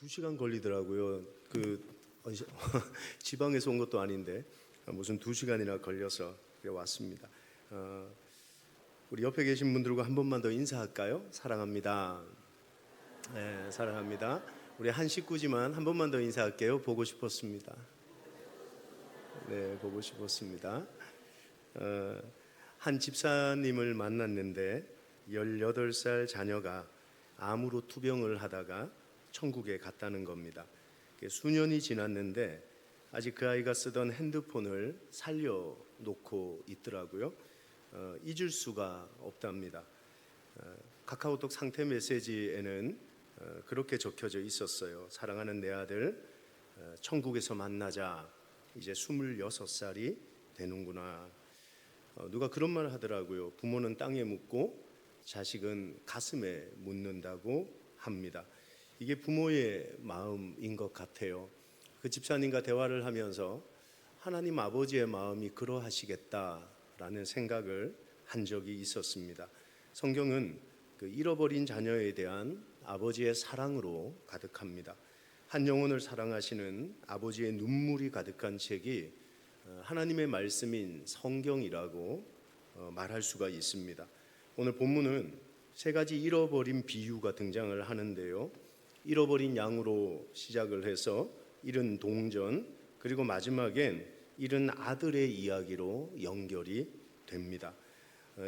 2시간 걸리더라고요. 지방에서 온 것도 아닌데 무슨 2시간이나 걸려서 왔습니다. 우리 옆에 계신 분들과 한 번만 더 인사할까요? 사랑합니다. 네, 사랑합니다. 우리 한 식구지만 한 번만 더 인사할게요. 보고 싶었습니다. 네, 보고 싶었습니다. 한 집사님을 만났는데 18살 자녀가 암으로 투병을 하다가 천국에 갔다는 겁니다. 수년이 지났는데 아직 그 아이가 쓰던 핸드폰을 살려놓고 있더라고요. 잊을 수가 없답니다. 카카오톡 상태 메시지에는 그렇게 적혀져 있었어요. 사랑하는 내 아들, 천국에서 만나자. 이제 26살이 되는구나. 누가 그런 말 하더라고요. 부모는 땅에 묻고 자식은 가슴에 묻는다고 합니다. 이게 부모의 마음인 것 같아요. 그 집사님과 대화를 하면서 하나님 아버지의 마음이 그러하시겠다라는 생각을 한 적이 있었습니다. 성경은 그 잃어버린 자녀에 대한 아버지의 사랑으로 가득합니다. 한 영혼을 사랑하시는 아버지의 눈물이 가득한 책이 하나님의 말씀인 성경이라고 말할 수가 있습니다. 오늘 본문은 3가지 잃어버린 비유가 등장을 하는데요. 잃어버린 양으로 시작을 해서 잃은 동전, 그리고 마지막엔 잃은 아들의 이야기로 연결이 됩니다.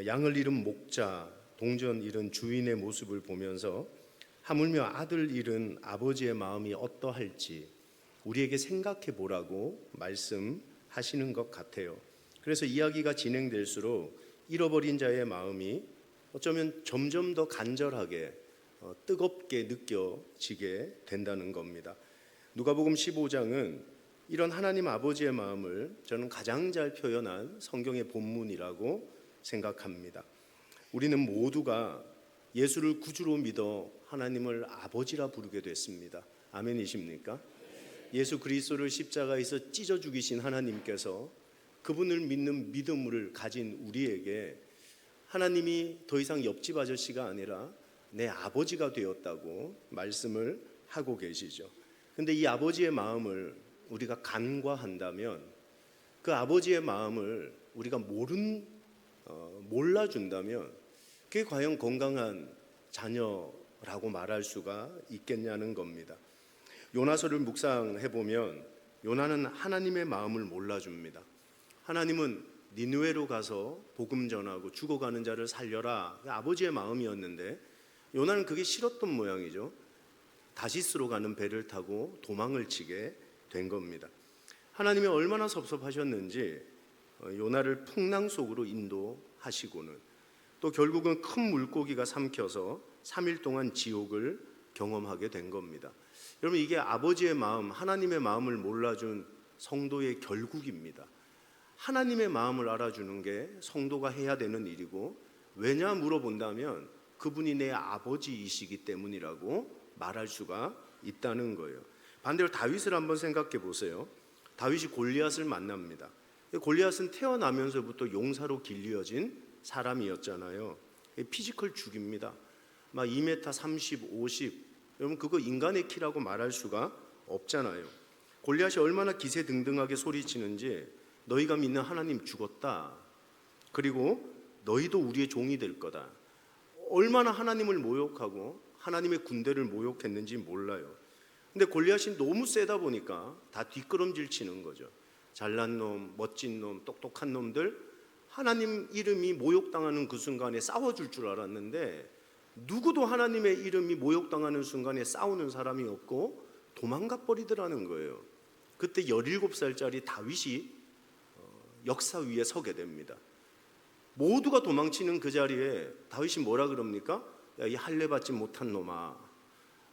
양을 잃은 목자, 동전 잃은 주인의 모습을 보면서 하물며 아들 잃은 아버지의 마음이 어떠할지 우리에게 생각해 보라고 말씀하시는 것 같아요. 그래서 이야기가 진행될수록 잃어버린 자의 마음이 어쩌면 점점 더 간절하게 뜨겁게 느껴지게 된다는 겁니다. 누가복음 15장은 이런 하나님 아버지의 마음을 저는 가장 잘 표현한 성경의 본문이라고 생각합니다. 우리는 모두가 예수를 구주로 믿어 하나님을 아버지라 부르게 됐습니다. 아멘이십니까? 예수 그리스도를 십자가에서 찢어 죽이신 하나님께서 그분을 믿는 믿음을 가진 우리에게 하나님이 더 이상 옆집 아저씨가 아니라 내 아버지가 되었다고 말씀을 하고 계시죠. 근데 이 아버지의 마음을 우리가 간과한다면 그 아버지의 마음을 우리가 몰라준다면 그게 과연 건강한 자녀라고 말할 수가 있겠냐는 겁니다. 요나서를 묵상해보면 요나는 하나님의 마음을 몰라줍니다. 하나님은 니느웨로 가서 복음 전하고 죽어가는 자를 살려라. 아버지의 마음이었는데 요나는 그게 싫었던 모양이죠. 다시스로 가는 배를 타고 도망을 치게 된 겁니다. 하나님이 얼마나 섭섭하셨는지 요나를 풍랑 속으로 인도하시고는 또 결국은 큰 물고기가 삼켜서 3일 동안 지옥을 경험하게 된 겁니다. 여러분, 이게 아버지의 마음, 하나님의 마음을 몰라준 성도의 결국입니다. 하나님의 마음을 알아주는 게 성도가 해야 되는 일이고, 왜냐 물어본다면 그분이 내 아버지이시기 때문이라고 말할 수가 있다는 거예요. 반대로 다윗을 한번 생각해 보세요. 다윗이 골리앗을 만납니다. 골리앗은 태어나면서부터 용사로 길려진 사람이었잖아요. 피지컬 죽입니다. 막 2m 30, 50. 여러분, 그거 인간의 키라고 말할 수가 없잖아요. 골리앗이 얼마나 기세등등하게 소리치는지, 너희가 믿는 하나님 죽었다. 그리고 너희도 우리의 종이 될 거다. 얼마나 하나님을 모욕하고 하나님의 군대를 모욕했는지 몰라요. 근데 골리앗이 너무 세다 보니까 다 뒷걸음질 치는 거죠. 잘난 놈, 멋진 놈, 똑똑한 놈들, 하나님 이름이 모욕당하는 그 순간에 싸워줄 줄 알았는데 누구도 하나님의 이름이 모욕당하는 순간에 싸우는 사람이 없고 도망가 버리더라는 거예요. 그때 17살짜리 다윗이 역사 위에 서게 됩니다. 모두가 도망치는 그 자리에 다윗이 뭐라 그럽니까? 야, 이 할례 받지 못한 놈아,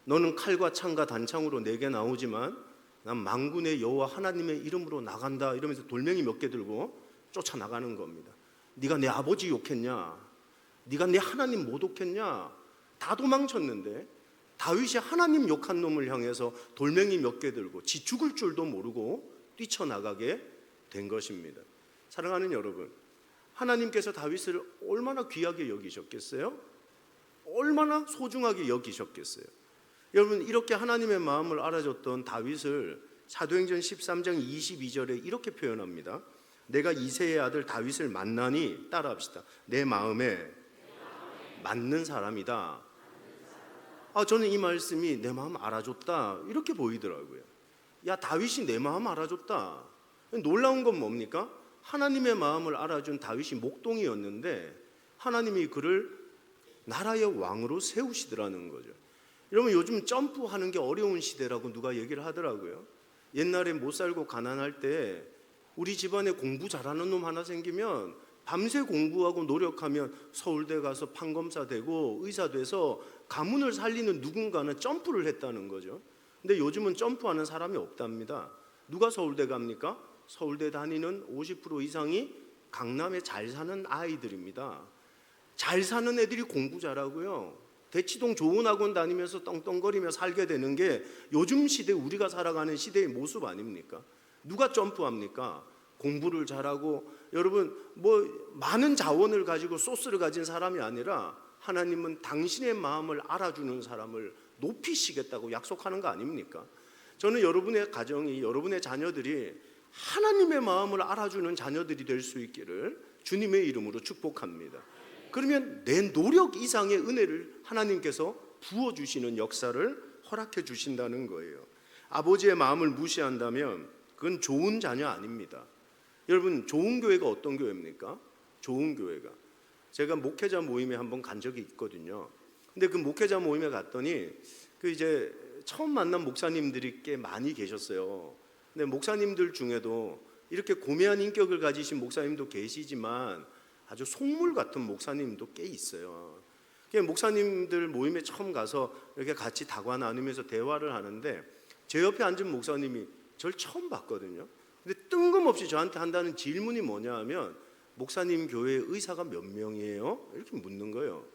너는 칼과 창과 단창으로 내게 나오지만 난 만군의 여호와 하나님의 이름으로 나간다. 이러면서 돌멩이 몇 개 들고 쫓아나가는 겁니다. 네가 내 아버지 욕했냐? 네가 내 하나님 모독했냐? 다 도망쳤는데 다윗이 하나님 욕한 놈을 향해서 돌멩이 몇 개 들고 지 죽을 줄도 모르고 뛰쳐나가게 된 것입니다. 사랑하는 여러분, 하나님께서 다윗을 얼마나 귀하게 여기셨겠어요? 얼마나 소중하게 여기셨겠어요? 여러분, 이렇게 하나님의 마음을 알아줬던 다윗을 사도행전 13장 22절에 이렇게 표현합니다. 내가 이새의 아들 다윗을 만나니, 따라합시다. 내 마음에 맞는 사람이다. 저는 이 말씀이 내 마음 알아줬다 이렇게 보이더라고요. 야, 다윗이 내 마음 알아줬다. 놀라운 건 뭡니까? 하나님의 마음을 알아준 다윗이 목동이었는데 하나님이 그를 나라의 왕으로 세우시더라는 거죠. 여러분, 요즘 점프하는 게 어려운 시대라고 누가 얘기를 하더라고요. 옛날에 못 살고 가난할 때 우리 집안에 공부 잘하는 놈 하나 생기면 밤새 공부하고 노력하면 서울대 가서 판검사 되고 의사 돼서 가문을 살리는 누군가는 점프를 했다는 거죠. 근데 요즘은 점프하는 사람이 없답니다. 누가 서울대 갑니까? 서울대 다니는 50% 이상이 강남에 잘 사는 아이들입니다. 잘 사는 애들이 공부 잘하고요. 대치동 좋은 학원 다니면서 떵떵거리며 살게 되는 게 요즘 시대, 우리가 살아가는 시대의 모습 아닙니까? 누가 점프합니까? 공부를 잘하고, 여러분, 많은 자원을 가지고 소스를 가진 사람이 아니라 하나님은 당신의 마음을 알아주는 사람을 높이시겠다고 약속하는 거 아닙니까? 저는 여러분의 가정이, 여러분의 자녀들이 하나님의 마음을 알아주는 자녀들이 될 수 있기를 주님의 이름으로 축복합니다. 그러면 내 노력 이상의 은혜를 하나님께서 부어주시는 역사를 허락해 주신다는 거예요. 아버지의 마음을 무시한다면 그건 좋은 자녀 아닙니다. 여러분, 좋은 교회가 어떤 교회입니까? 좋은 교회가, 제가 목회자 모임에 한번 간 적이 있거든요. 근데 그 목회자 모임에 갔더니 이제 처음 만난 목사님들이 꽤 많이 계셨어요. 근데 목사님들 중에도 이렇게 고매한 인격을 가지신 목사님도 계시지만 아주 속물 같은 목사님도 꽤 있어요. 목사님들 모임에 처음 가서 이렇게 같이 다과 나누면서 대화를 하는데 제 옆에 앉은 목사님이 저를 처음 봤거든요. 근데 뜬금없이 저한테 한다는 질문이 뭐냐 하면, 목사님 교회 의사가 몇 명이에요? 이렇게 묻는 거예요.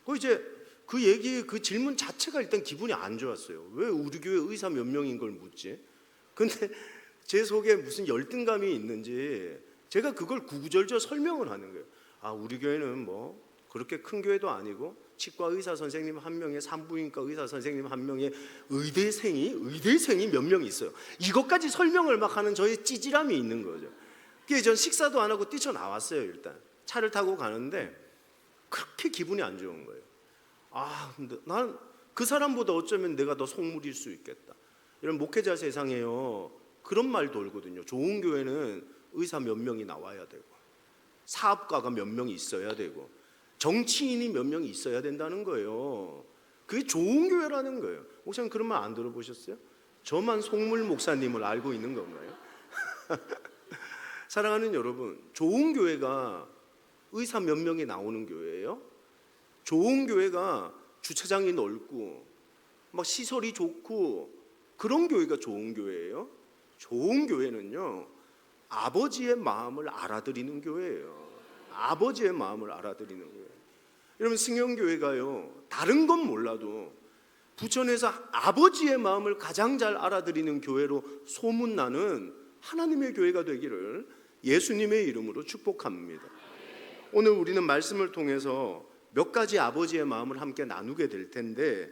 그 질문 자체가 일단 기분이 안 좋았어요. 왜 우리 교회 의사 몇 명인 걸 묻지? 근데 제 속에 무슨 열등감이 있는지 제가 그걸 구구절절 설명을 하는 거예요. 우리 교회는 그렇게 큰 교회도 아니고 치과 의사 선생님 한 명에 산부인과 의사 선생님 한 명에 의대생이 몇 명 있어요. 이것까지 설명을 막 하는 저의 찌질함이 있는 거죠. 그래서 전 식사도 안 하고 뛰쳐나왔어요. 일단 차를 타고 가는데 그렇게 기분이 안 좋은 거예요. 근데 난 그 사람보다 어쩌면 내가 더 속물일 수 있겠다. 이런 목회자 세상에요, 그런 말 돌거든요. 좋은 교회는 의사 몇 명이 나와야 되고, 사업가가 몇 명이 있어야 되고, 정치인이 몇 명이 있어야 된다는 거예요. 그게 좋은 교회라는 거예요. 목사님, 그런 말 안 들어보셨어요? 저만 속물 목사님을 알고 있는 건가요? 사랑하는 여러분, 좋은 교회가 의사 몇 명이 나오는 교회예요? 좋은 교회가 주차장이 넓고 막 시설이 좋고 그런 교회가 좋은 교회예요? 좋은 교회는요, 아버지의 마음을 알아들이는 교회예요. 아버지의 마음을 알아들이는 거예요. 여러분, 승영교회가요, 다른 건 몰라도 부천에서 아버지의 마음을 가장 잘 알아들이는 교회로 소문나는 하나님의 교회가 되기를 예수님의 이름으로 축복합니다. 오늘 우리는 말씀을 통해서 몇 가지 아버지의 마음을 함께 나누게 될 텐데,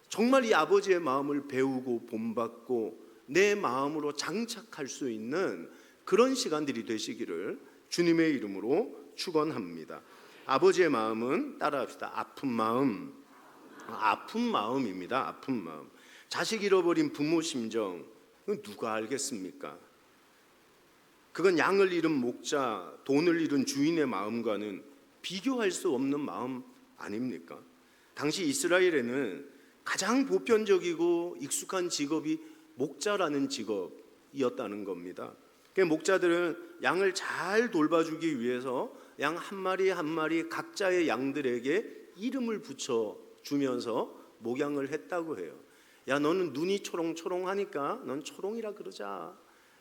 정말 이 아버지의 마음을 배우고 본받고 내 마음으로 장착할 수 있는 그런 시간들이 되시기를 주님의 이름으로 축원합니다. 아버지의 마음은, 따라합시다, 아픈 마음. 아픈 마음입니다. 아픈 마음. 자식 잃어버린 부모 심정, 누가 알겠습니까? 그건 양을 잃은 목자, 돈을 잃은 주인의 마음과는 비교할 수 없는 마음 아닙니까? 당시 이스라엘에는 가장 보편적이고 익숙한 직업이 목자라는 직업이었다는 겁니다. 목자들은 양을 잘 돌봐주기 위해서 양 한 마리 한 마리 각자의 양들에게 이름을 붙여주면서 목양을 했다고 해요. 야, 너는 눈이 초롱초롱하니까 넌 초롱이라 그러자.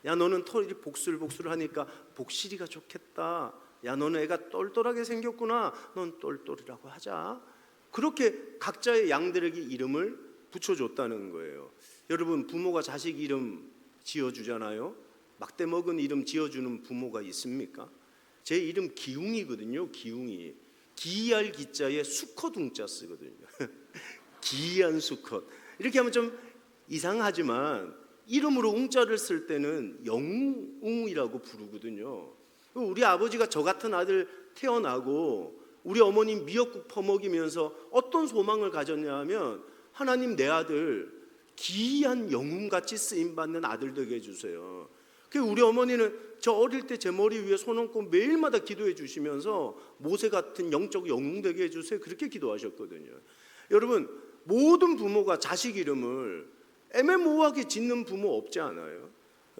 야, 너는 털이 복슬복슬하니까 복실이가 좋겠다. 야, 너는 애가 똘똘하게 생겼구나. 넌 똘똘이라고 하자. 그렇게 각자의 양들에게 이름을 붙여줬다는 거예요. 여러분, 부모가 자식 이름 지어주잖아요. 막대 먹은 이름 지어주는 부모가 있습니까? 제 이름 기웅이거든요. 기웅이. 기이할 기자에 수커둥자 쓰거든요. 기이한 수컷. 이렇게 하면 좀 이상하지만 이름으로 웅자를 쓸 때는 영웅이라고 부르거든요. 우리 아버지가 저 같은 아들 태어나고 우리 어머님 미역국 퍼먹이면서 어떤 소망을 가졌냐 하면, 하나님 내 아들 기이한 영웅같이 쓰임받는 아들 되게 해주세요. 우리 어머니는 저 어릴 때 제 머리 위에 손 얹고 매일마다 기도해 주시면서 모세 같은 영적 영웅 되게 해주세요, 그렇게 기도하셨거든요. 여러분, 모든 부모가 자식 이름을 애매모호하게 짓는 부모 없지 않아요?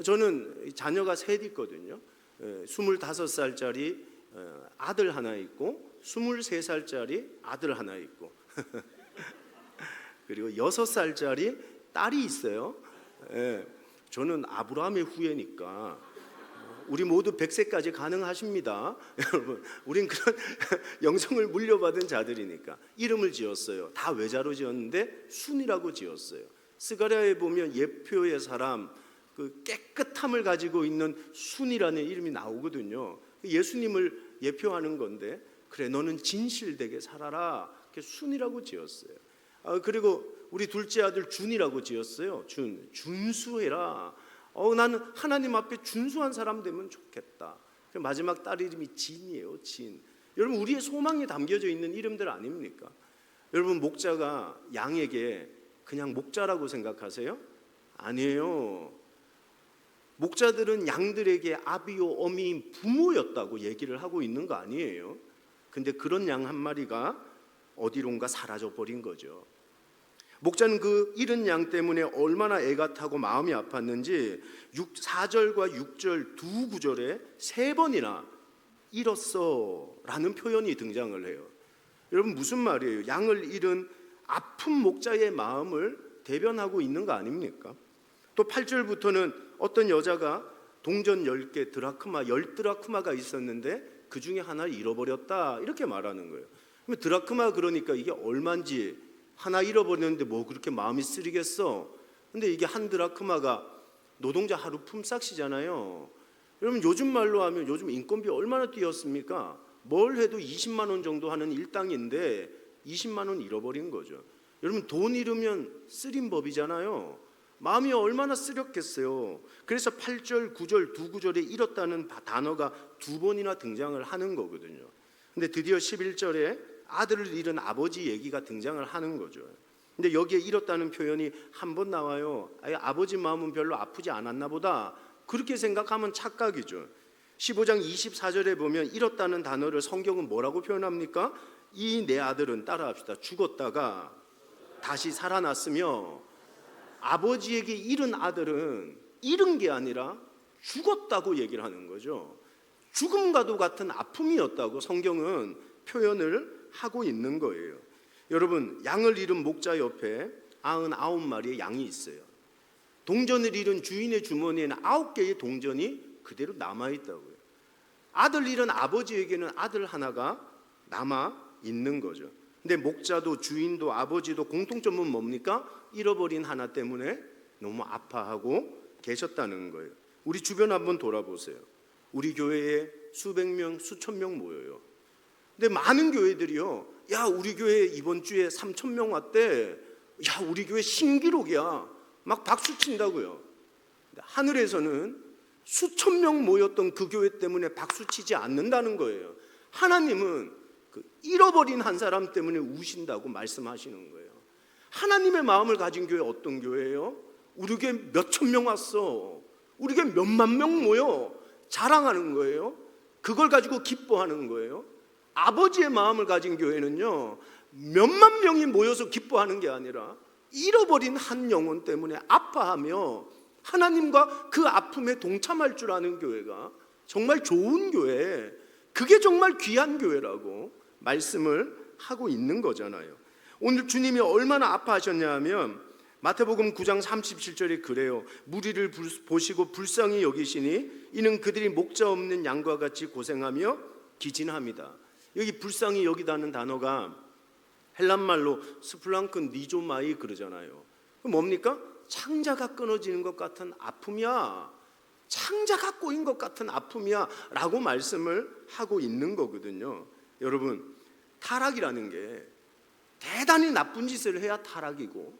저는 자녀가 셋 있거든요. 25살짜리 아들 하나 있고 23살짜리 아들 하나 있고 그리고 6살짜리 딸이 있어요. 저는 아브라함의 후예니까 우리 모두 100세까지 가능하십니다. 여러분, 우린 그런 영성을 물려받은 자들이니까 이름을 지었어요. 다 외자로 지었는데 순이라고 지었어요. 스가랴에 보면 예표의 사람, 그 깨끗함을 가지고 있는 순이라는 이름이 나오거든요. 예수님을 예표하는 건데, 그래 너는 진실되게 살아라, 이렇게 순이라고 지었어요. 그리고 우리 둘째 아들 준이라고 지었어요. 준수해라. 나는 하나님 앞에 준수한 사람 되면 좋겠다. 마지막 딸 이름이 진이에요. 진. 여러분, 우리의 소망이 담겨져 있는 이름들 아닙니까? 여러분, 목자가 양에게 그냥 목자라고 생각하세요? 아니에요. 목자들은 양들에게 아비요 어미인 부모였다고 얘기를 하고 있는 거 아니에요? 근데 그런 양 한 마리가 어디론가 사라져 버린 거죠. 목자는 그 잃은 양 때문에 얼마나 애가 타고 마음이 아팠는지 4절과 6절 두 구절에 3번이나 잃었어 라는 표현이 등장을 해요. 여러분, 무슨 말이에요? 양을 잃은 아픈 목자의 마음을 대변하고 있는 거 아닙니까? 또 8절부터는 어떤 여자가 동전 10개 드라크마 10드라크마가 있었는데 그 중에 하나를 잃어버렸다, 이렇게 말하는 거예요. 그러면 드라크마, 그러니까 이게 얼마인지 하나 잃어버렸는데 뭐 그렇게 마음이 쓰리겠어? 근데 이게 한 드라크마가 노동자 하루 품삯이잖아요. 여러분, 요즘 말로 하면 요즘 인건비 얼마나 뛰었습니까? 뭘 해도 20만 원 정도 하는 일당인데 20만 원 잃어버린 거죠. 여러분, 돈 잃으면 쓰린 법이잖아요. 마음이 얼마나 쓰렸겠어요. 그래서 8절, 9절 두 구절에 잃었다는 단어가 2번이나 등장을 하는 거거든요. 근데 드디어 11절에 아들을 잃은 아버지 얘기가 등장을 하는 거죠. 근데 여기에 잃었다는 표현이 한 번 나와요. 아버지 마음은 별로 아프지 않았나 보다, 그렇게 생각하면 착각이죠. 15장 24절에 보면 잃었다는 단어를 성경은 뭐라고 표현합니까? 이 내 아들은, 따라합시다, 죽었다가 다시 살아났으며, 아버지에게 잃은 아들은 잃은 게 아니라 죽었다고 얘기를 하는 거죠. 죽음과도 같은 아픔이었다고 성경은 표현을 하고 있는 거예요. 여러분, 양을 잃은 목자 옆에 99마리의 양이 있어요. 동전을 잃은 주인의 주머니에는 9개의 동전이 그대로 남아있다고요. 아들 잃은 아버지에게는 아들 하나가 남아 있는 거죠. 근데 목자도 주인도 아버지도 공통점은 뭡니까? 잃어버린 하나 때문에 너무 아파하고 계셨다는 거예요. 우리 주변 한번 돌아보세요. 우리 교회에 수백 명, 수천 명 모여요. 근데 많은 교회들이요, 야 우리 교회 이번 주에 3,000명 왔대, 야 우리 교회 신기록이야, 막 박수 친다고요. 하늘에서는 수천 명 모였던 그 교회 때문에 박수 치지 않는다는 거예요. 하나님은 그 잃어버린 한 사람 때문에 우신다고 말씀하시는 거예요. 하나님의 마음을 가진 교회 어떤 교회예요? 우리 교회 몇천 명 왔어, 우리 교회 몇만 명 모여, 자랑하는 거예요. 그걸 가지고 기뻐하는 거예요. 아버지의 마음을 가진 교회는요, 몇만 명이 모여서 기뻐하는 게 아니라 잃어버린 한 영혼 때문에 아파하며 하나님과 그 아픔에 동참할 줄 아는 교회가 정말 좋은 교회, 그게 정말 귀한 교회라고 말씀을 하고 있는 거잖아요. 오늘 주님이 얼마나 아파하셨냐 하면 마태복음 9장 37절에 그래요. 무리를 보시고 불쌍히 여기시니 이는 그들이 목자 없는 양과 같이 고생하며 기진합니다. 여기 불쌍히 여기다는 단어가 헬란말로 스플랑큰 니조마이 그러잖아요. 뭡니까? 창자가 끊어지는 것 같은 아픔이야, 창자가 꼬인 것 같은 아픔이야 라고 말씀을 하고 있는 거거든요. 여러분, 타락이라는 게 대단히 나쁜 짓을 해야 타락이고,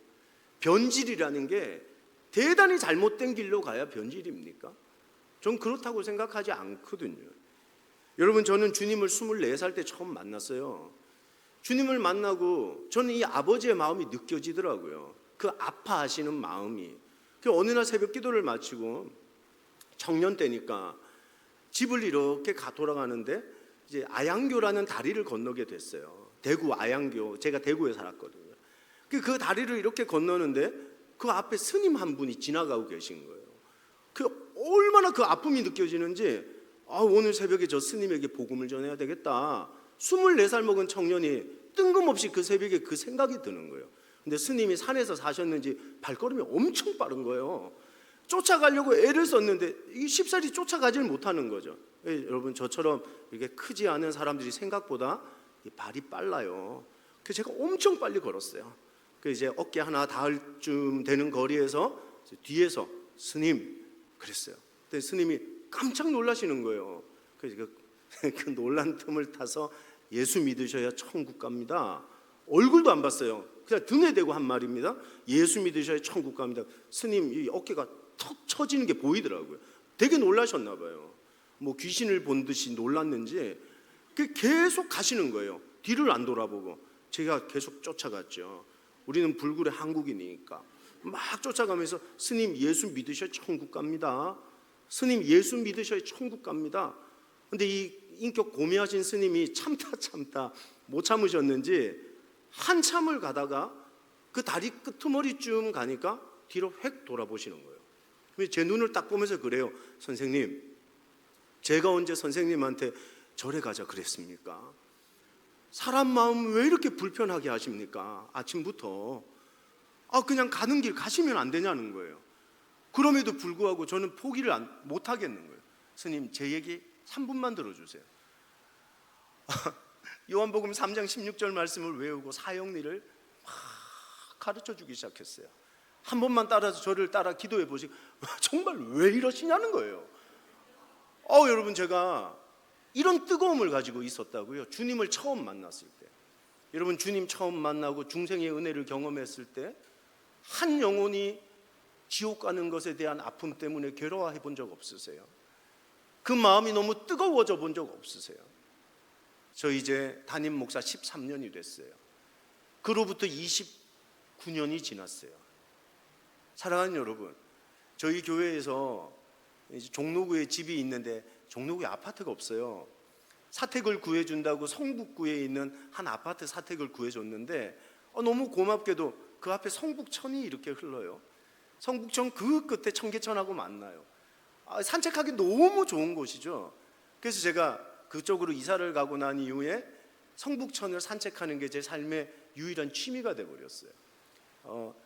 변질이라는 게 대단히 잘못된 길로 가야 변질입니까? 전 그렇다고 생각하지 않거든요. 여러분, 저는 주님을 24살 때 처음 만났어요. 주님을 만나고 저는 이 아버지의 마음이 느껴지더라고요. 그 아파하시는 마음이. 어느 날 새벽 기도를 마치고 청년 때니까 집을 이렇게 돌아가는데 이제 아양교라는 다리를 건너게 됐어요. 대구 아양교, 제가 대구에 살았거든요. 그 다리를 이렇게 건너는데 그 앞에 스님 한 분이 지나가고 계신 거예요. 얼마나 그 아픔이 느껴지는지, 오늘 새벽에 저 스님에게 복음을 전해야 되겠다. 24살 먹은 청년이 뜬금없이 그 새벽에 그 생각이 드는 거예요. 근데 스님이 산에서 사셨는지 발걸음이 엄청 빠른 거예요. 쫓아가려고 애를 썼는데 이 쉽사리 쫓아가질 못하는 거죠. 여러분, 저처럼 이렇게 크지 않은 사람들이 생각보다 발이 빨라요. 그래서 제가 엄청 빨리 걸었어요. 이제 어깨 하나 닿을 쯤 되는 거리에서 뒤에서 스님 그랬어요. 근데 스님이 깜짝 놀라시는 거예요. 그래서 그 놀란 틈을 타서 예수 믿으셔야 천국 갑니다. 얼굴도 안 봤어요. 그냥 등에 대고 한 말입니다. 예수 믿으셔야 천국 갑니다. 스님 이 어깨가 턱 처지는 게 보이더라고요. 되게 놀라셨나 봐요. 뭐 귀신을 본 듯이 놀랐는지 계속 가시는 거예요. 뒤를 안 돌아보고. 제가 계속 쫓아갔죠. 우리는 불굴의 한국인이니까 막 쫓아가면서 스님 예수 믿으셔야 천국 갑니다. 스님 예수 믿으셔야 천국 갑니다. 근데 이 인격 고매하신 스님이 참다 못 참으셨는지 한참을 가다가 그 다리 끄트머리쯤 가니까 뒤로 획 돌아보시는 거예요. 제 눈을 딱 보면서 그래요. 선생님, 제가 언제 선생님한테 절에 가자 그랬습니까? 사람 마음 왜 이렇게 불편하게 하십니까? 아침부터 그냥 가는 길 가시면 안 되냐는 거예요. 그럼에도 불구하고 저는 포기를 못 하겠는 거예요. 스님, 제 얘기 3분만 들어주세요. 요한복음 3장 16절 말씀을 외우고 사형리를 막 가르쳐 주기 시작했어요. 한 번만 따라서 저를 따라 기도해 보시고 정말 왜 이러시냐는 거예요. 여러분, 제가 이런 뜨거움을 가지고 있었다고요. 주님을 처음 만났을 때. 여러분, 주님 처음 만나고 중생의 은혜를 경험했을 때 한 영혼이 지옥 가는 것에 대한 아픔 때문에 괴로워해 본 적 없으세요? 그 마음이 너무 뜨거워져 본 적 없으세요? 저 이제 담임 목사 13년이 됐어요. 그로부터 29년이 지났어요. 사랑하는 여러분, 저희 교회에서 이제 종로구에 집이 있는데 종로구에 아파트가 없어요. 사택을 구해준다고 성북구에 있는 한 아파트 사택을 구해줬는데 너무 고맙게도 그 앞에 성북천이 이렇게 흘러요. 성북천 그 끝에 청계천하고 만나요. 산책하기 너무 좋은 곳이죠. 그래서 제가 그쪽으로 이사를 가고 난 이후에 성북천을 산책하는 게 제 삶의 유일한 취미가 돼버렸어요.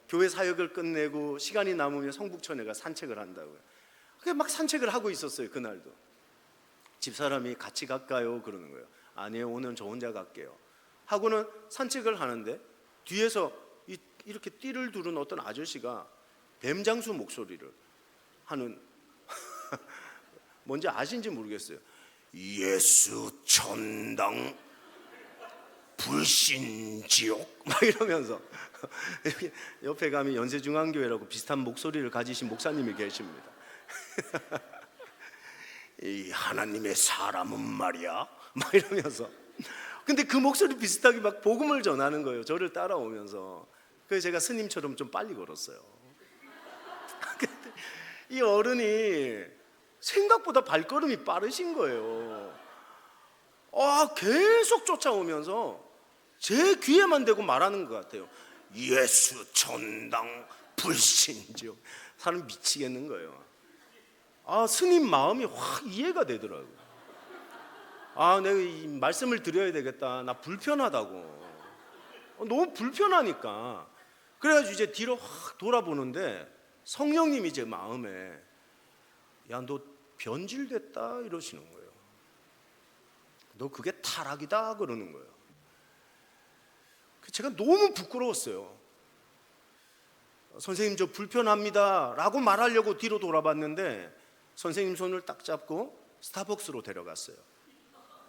교회 사역을 끝내고 시간이 남으면 성북천에 가 산책을 한다고요. 그냥 막 산책을 하고 있었어요. 그날도 집사람이 같이 갈까요? 그러는 거예요. 아니요, 오늘 저 혼자 갈게요 하고는 산책을 하는데 뒤에서 이렇게 띠를 두른 어떤 아저씨가 뱀장수 목소리를 하는 뭔지 아신지 모르겠어요. 예수 천당 불신지옥 막 이러면서 옆에 가면 연세중앙교회라고 비슷한 목소리를 가지신 목사님이 계십니다. 이 하나님의 사람은 말이야 막 이러면서, 근데 그 목소리 비슷하게 막 복음을 전하는 거예요. 저를 따라오면서. 그래서 제가 스님처럼 좀 빨리 걸었어요. 이 어른이 생각보다 발걸음이 빠르신 거예요. 계속 쫓아오면서 제 귀에만 대고 말하는 것 같아요. 예수 천당 불신지옥. 사람 미치겠는 거예요. 스님 마음이 확 이해가 되더라고요. 내가 이 말씀을 드려야 되겠다. 나 불편하다고. 너무 불편하니까. 그래가지고 이제 뒤로 확 돌아보는데 성령님이 제 마음에 야, 너 변질됐다 이러시는 거예요. 너 그게 타락이다 그러는 거예요. 제가 너무 부끄러웠어요. 선생님, 저 불편합니다 라고 말하려고 뒤로 돌아봤는데 선생님 손을 딱 잡고 스타벅스로 데려갔어요.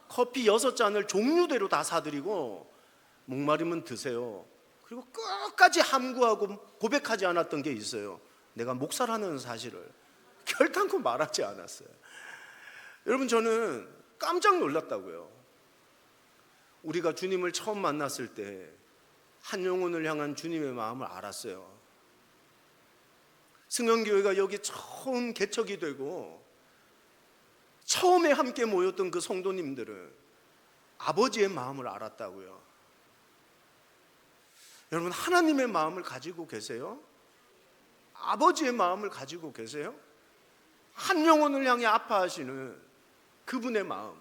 커피 6잔을 종류대로 다 사드리고 목마르면 드세요. 그리고 끝까지 함구하고 고백하지 않았던 게 있어요. 내가 목사라는 사실을 결단코 말하지 않았어요. 여러분, 저는 깜짝 놀랐다고요. 우리가 주님을 처음 만났을 때 한 영혼을 향한 주님의 마음을 알았어요. 승연교회가 여기 처음 개척이 되고 처음에 함께 모였던 그 성도님들은 아버지의 마음을 알았다고요. 여러분, 하나님의 마음을 가지고 계세요? 아버지의 마음을 가지고 계세요? 한 영혼을 향해 아파하시는 그분의 마음.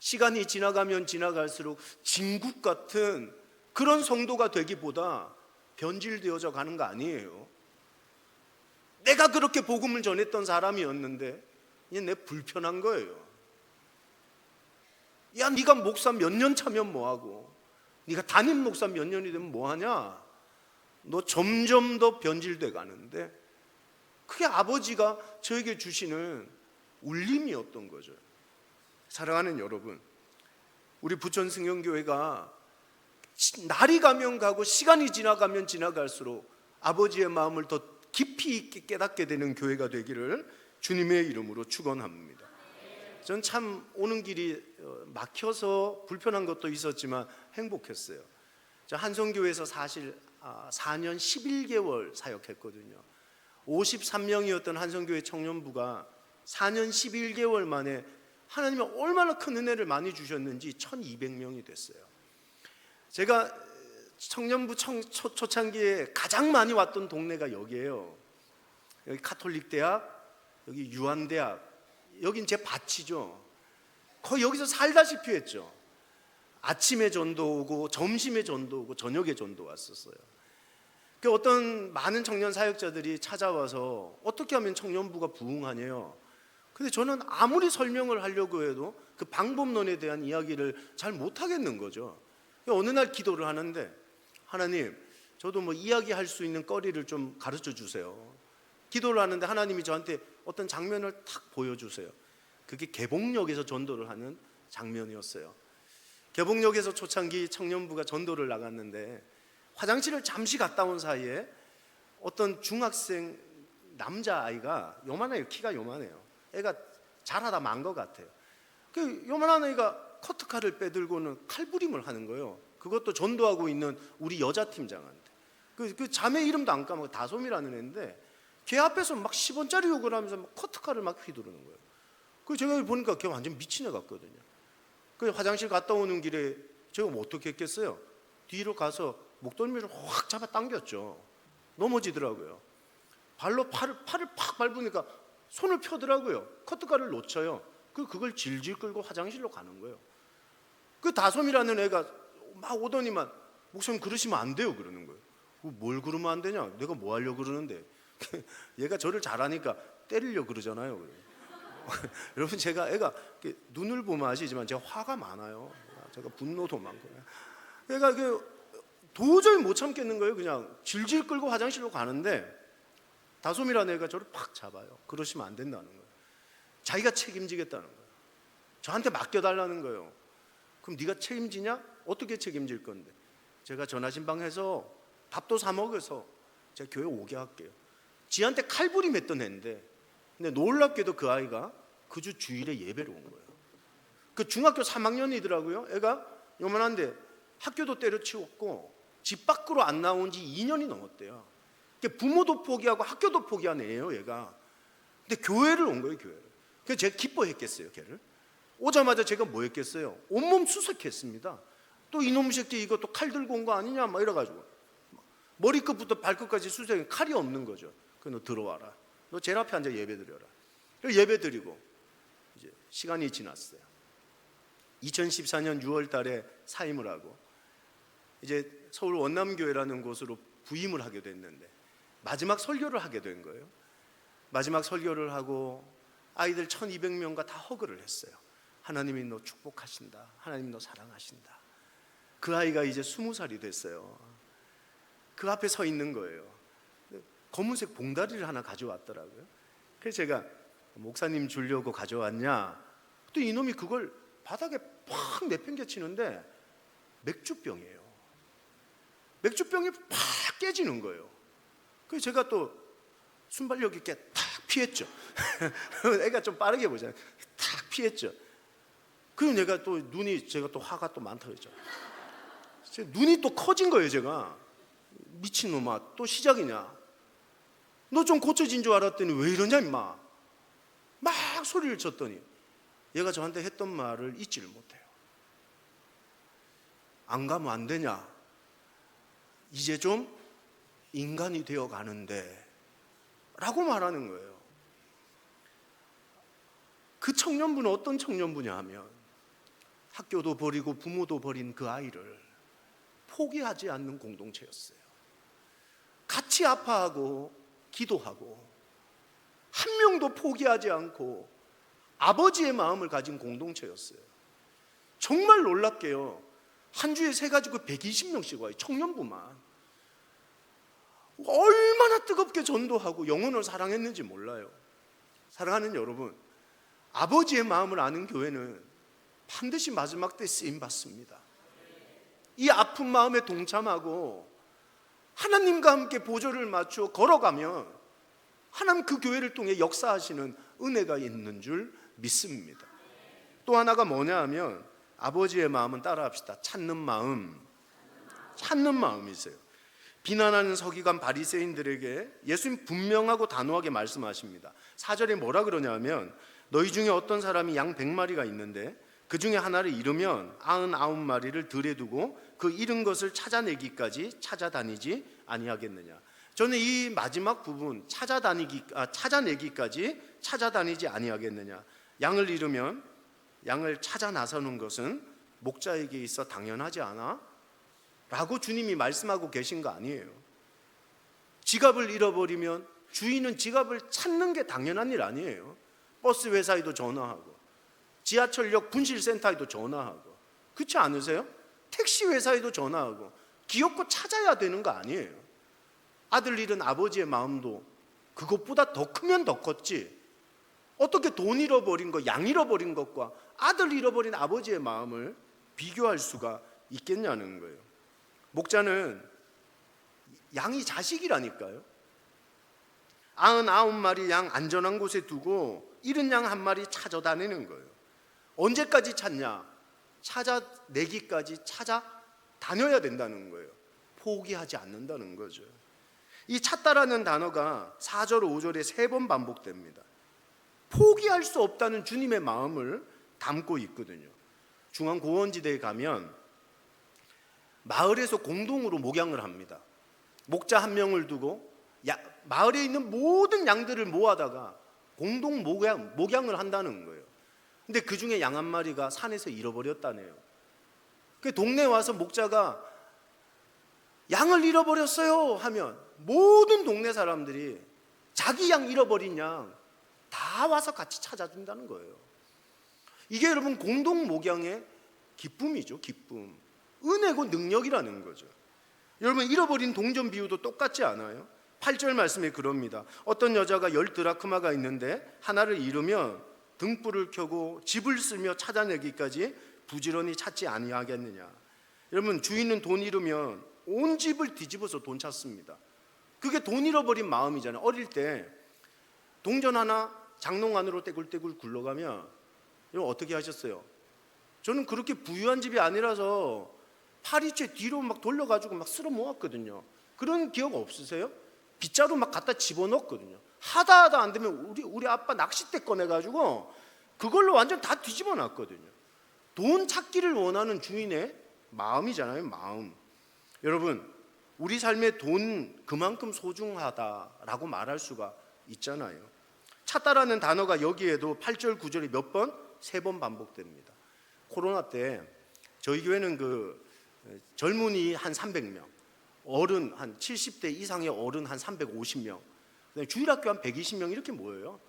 시간이 지나가면 지나갈수록 진국 같은 그런 성도가 되기보다 변질되어져 가는 거 아니에요. 내가 그렇게 복음을 전했던 사람이었는데 이제 내 불편한 거예요. 야, 네가 목사 몇 년 차면 뭐하고, 네가 담임 목사 몇 년이 되면 뭐하냐. 너 점점 더 변질돼 가는데, 그게 아버지가 저에게 주시는 울림이었던 거죠. 사랑하는 여러분, 우리 부천 승연교회가 날이 가면 가고 시간이 지나가면 지나갈수록 아버지의 마음을 더 깊이 있게 깨닫게 되는 교회가 되기를 주님의 이름으로 축원합니다. 전 참 오는 길이 막혀서 불편한 것도 있었지만 행복했어요. 저 한성교회에서 사실 4년 11개월 사역했거든요. 53명이었던 한성교회 청년부가 4년 11개월 만에 하나님이 얼마나 큰 은혜를 많이 주셨는지 1200명이 됐어요. 제가 청년부 초창기에 가장 많이 왔던 동네가 여기예요. 여기 카톨릭 대학, 여기 유한대학, 여긴 제 밭이죠. 거의 여기서 살다시피 했죠. 아침에 전도 오고 점심에 전도 오고 저녁에 전도 왔었어요. 그 어떤 많은 청년 사역자들이 찾아와서 어떻게 하면 청년부가 부흥하냐요. 근데 저는 아무리 설명을 하려고 해도 그 방법론에 대한 이야기를 잘 못하겠는 거죠. 어느 날 기도를 하는데, 하나님, 저도 뭐 이야기할 수 있는 거리를 좀 가르쳐 주세요. 기도를 하는데 하나님이 저한테 어떤 장면을 탁 보여주세요. 그게 개봉역에서 전도를 하는 장면이었어요. 개봉역에서 초창기 청년부가 전도를 나갔는데 화장실을 잠시 갔다 온 사이에 어떤 중학생 남자아이가, 요만해요. 키가 요만해요. 애가 자라다 만 것 같아요. 그 요만한 애가 커트칼을 빼들고는 칼부림을 하는 거예요. 그것도 전도하고 있는 우리 여자팀장한테. 그 자매 이름도 안 까먹고 다솜이라는 애인데 걔 앞에서 막 10원짜리 욕을 하면서 막 커트칼을 막 휘두르는 거예요. 그 제가 보니까 걔 완전 미친 애 같거든요. 그 화장실 갔다 오는 길에 제가 뭐 어떻게 했겠어요? 뒤로 가서 목덜미를 확 잡아 당겼죠. 넘어지더라고요. 발로 팔을 팍 밟으니까 손을 펴더라고요. 커트칼을 놓쳐요. 그걸 질질 끌고 화장실로 가는 거예요. 그 다솜이라는 애가 막 오더니만, 목사님 그러시면 안 돼요 그러는 거예요. 뭘 그러면 안 되냐? 내가 뭐 하려고 그러는데. 얘가 저를 잘하니까 때리려고 그러잖아요. 여러분, 제가 애가 눈을 보면 아시지만 제가 화가 많아요. 제가 분노도 많고. 애가 도저히 못 참겠는 거예요. 그냥 질질 끌고 화장실로 가는데 다솜이라는 애가 저를 팍 잡아요. 그러시면 안 된다는 거예요. 자기가 책임지겠다는 거예요. 저한테 맡겨달라는 거예요. 그럼 네가 책임지냐? 어떻게 책임질 건데? 제가 전화신방해서 밥도 사 먹어서 제가 교회 오게 할게요. 지한테 칼부림했던 애인데, 근데 놀랍게도 그 아이가 그 주 주일에 예배를 온 거예요. 그 중학교 3학년이더라고요. 애가 요만한데 학교도 때려치웠고 집 밖으로 안 나온 지 2년이 넘었대요. 부모도 포기하고 학교도 포기한 애예요, 얘가. 근데 교회를 온 거예요, 교회를. 그래서 제가 기뻐했겠어요, 걔를. 오자마자 제가 뭐 했겠어요? 온몸 수색했습니다. 또 이놈 새끼 이거 또 칼 들고 온 거 아니냐 막 이래가지고 머리끝부터 발끝까지 수색해. 칼이 없는 거죠. 그래서 너 들어와라. 너 제일 앞에 앉아 예배 드려라. 예배 드리고 이제 시간이 지났어요. 2014년 6월 달에 사임을 하고 이제 서울 원남교회라는 곳으로 부임을 하게 됐는데 마지막 설교를 하게 된 거예요. 마지막 설교를 하고 아이들 1200명과 다 허그를 했어요. 하나님이 너 축복하신다. 하나님이 너 사랑하신다. 그 아이가 이제 20살이 됐어요. 그 앞에 서 있는 거예요. 검은색 봉다리를 하나 가져왔더라고요. 그래서 제가 목사님 주려고 가져왔냐? 또 이놈이 그걸 바닥에 팍 내팽개치는데 맥주병이에요. 맥주병이 팍 깨지는 거예요. 그래서 제가 또 순발력 있게 탁 피했죠. 애가 좀 빠르게 보잖아요. 탁 피했죠. 그리고 내가 또 제가 또 화가 또 많다고 했죠. 눈이 또 커진 거예요. 제가 미친놈아 또 시작이냐, 너 좀 고쳐진 줄 알았더니 왜 이러냐 임마, 막 소리를 쳤더니 얘가 저한테 했던 말을 잊지를 못해요. 안 가면 안 되냐, 이제 좀 인간이 되어 가는데 라고 말하는 거예요. 그 청년분은 어떤 청년분이냐 하면 학교도 버리고 부모도 버린 그 아이를 포기하지 않는 공동체였어요. 같이 아파하고 기도하고 한 명도 포기하지 않고 아버지의 마음을 가진 공동체였어요. 정말 놀랍게요. 한 주에 세 가지고 120명씩 와요. 청년부만. 얼마나 뜨겁게 전도하고 영혼을 사랑했는지 몰라요. 사랑하는 여러분, 아버지의 마음을 아는 교회는 반드시 마지막 때 쓰임받습니다. 이 아픈 마음에 동참하고 하나님과 함께 보조를 맞추어 걸어가면 하나님 그 교회를 통해 역사하시는 은혜가 있는 줄 믿습니다. 또 하나가 뭐냐 하면 아버지의 마음은 따라합시다. 찾는 마음이세요. 비난하는 서기관 바리새인들에게 예수님 분명하고 단호하게 말씀하십니다. 4절에 뭐라 그러냐면 너희 중에 어떤 사람이 양 100마리가 있는데 그 중에 하나를 잃으면 99마리를 들에 두고 그 잃은 것을 찾아내기까지 찾아다니지 아니하겠느냐. 저는 이 마지막 부분 찾아내기까지 찾아다니지 아니하겠느냐, 양을 잃으면 양을 찾아 나서는 것은 목자에게 있어 당연하지 않아? 라고 주님이 말씀하고 계신 거 아니에요. 지갑을 잃어버리면 주인은 지갑을 찾는 게 당연한 일 아니에요. 버스 회사에도 전화하고 지하철역 분실센터에도 전화하고, 그렇지 않으세요? 택시 회사에도 전화하고 기어코 찾아야 되는 거 아니에요. 아들 잃은 아버지의 마음도 그것보다 더 크면 더 컸지, 어떻게 돈 잃어버린 것, 양 잃어버린 것과 아들 잃어버린 아버지의 마음을 비교할 수가 있겠냐는 거예요. 목자는 양이 자식이라니까요. 99마리 양 안전한 곳에 두고 잃은 양 한 마리 찾아다니는 거예요. 언제까지 찾냐? 찾아내기까지 찾아다녀야 된다는 거예요. 포기하지 않는다는 거죠. 이 찾다라는 단어가 4절, 5절에 3번 반복됩니다. 포기할 수 없다는 주님의 마음을 담고 있거든요. 중앙고원지대에 가면 마을에서 공동으로 목양을 합니다. 목자 한 명을 두고 마을에 있는 모든 양들을 모아다가 공동 목양을 한다는 거예요. 근데 그 중에 양 한 마리가 산에서 잃어버렸다네요. 그 동네에 와서 목자가 양을 잃어버렸어요 하면 모든 동네 사람들이 자기 양 잃어버린 양 다 와서 같이 찾아준다는 거예요. 이게 여러분 공동 목양의 기쁨이죠. 기쁨, 은혜고 능력이라는 거죠. 여러분 잃어버린 동전 비유도 똑같지 않아요? 8절 말씀에 그럽니다. 어떤 여자가 10드라크마가 있는데 하나를 잃으면 등불을 켜고 집을 쓰며 찾아내기까지 부지런히 찾지 아니하겠느냐. 여러분 주인은 돈 잃으면 온 집을 뒤집어서 돈 찾습니다. 그게 돈 잃어버린 마음이잖아요. 어릴 때 동전 하나 장롱 안으로 떼굴떼굴 굴러가면 여러분 어떻게 하셨어요? 저는 그렇게 부유한 집이 아니라서 파리채 뒤로 막 돌려가지고 막 쓸어 모았거든요. 그런 기억 없으세요? 빗자루 막 갖다 집어넣었거든요. 하다 안 되면 우리 아빠 낚싯대 꺼내가지고 그걸로 완전 다 뒤집어 놨거든요. 돈 찾기를 원하는 주인의 마음이잖아요. 마음. 여러분 우리 삶에 돈 그만큼 소중하다라고 말할 수가 있잖아요. 찾다라는 단어가 여기에도 8절 9절이 몇 번? 3번 반복됩니다. 코로나 때 저희 교회는 그 젊은이 한 300명, 어른 한 70대 이상의 어른 한 350명, 주일학교 한 120명 이렇게 모여요.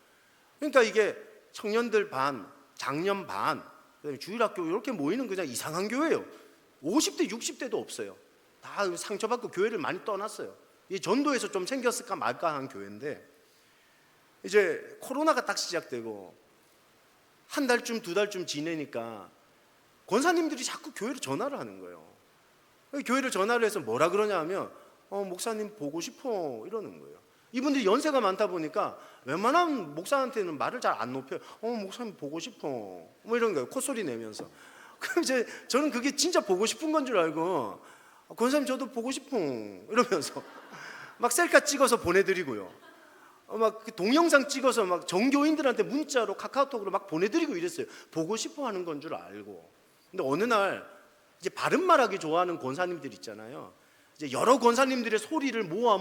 그러니까 이게 청년들 반, 장년 반, 주일학교 이렇게 모이는 그냥 이상한 교회예요. 50대 60대도 없어요. 다 상처받고 교회를 많이 떠났어요. 이 전도에서 좀 생겼을까 말까 한 교회인데 이제 코로나가 딱 시작되고 한 달쯤 두 달쯤 지내니까 권사님들이 자꾸 교회로 전화를 하는 거예요. 교회를 전화를 해서 뭐라 그러냐 하면 목사님 보고 싶어 이러는 거예요. 이분들이 연세가 많다 보니까 웬만한 목사한테는 말을 잘 안 높여요. 목사님 보고 싶어 뭐 이런 거예요. 콧소리 내면서. 그럼 저는 그게 진짜 보고 싶은 건 줄 알고 권사님 저도 보고 싶어 이러면서 막 셀카 찍어서 보내드리고요. 막 동영상 찍어서 막 정교인들한테 문자로 카카오톡으로 막 보내드리고 이랬어요. 보고 싶어 하는 건 줄 알고. 근데 어느 날 이제 바른 말하기 좋아하는 권사님들 있잖아요. 이제 여러 권사님들의 소리를 모아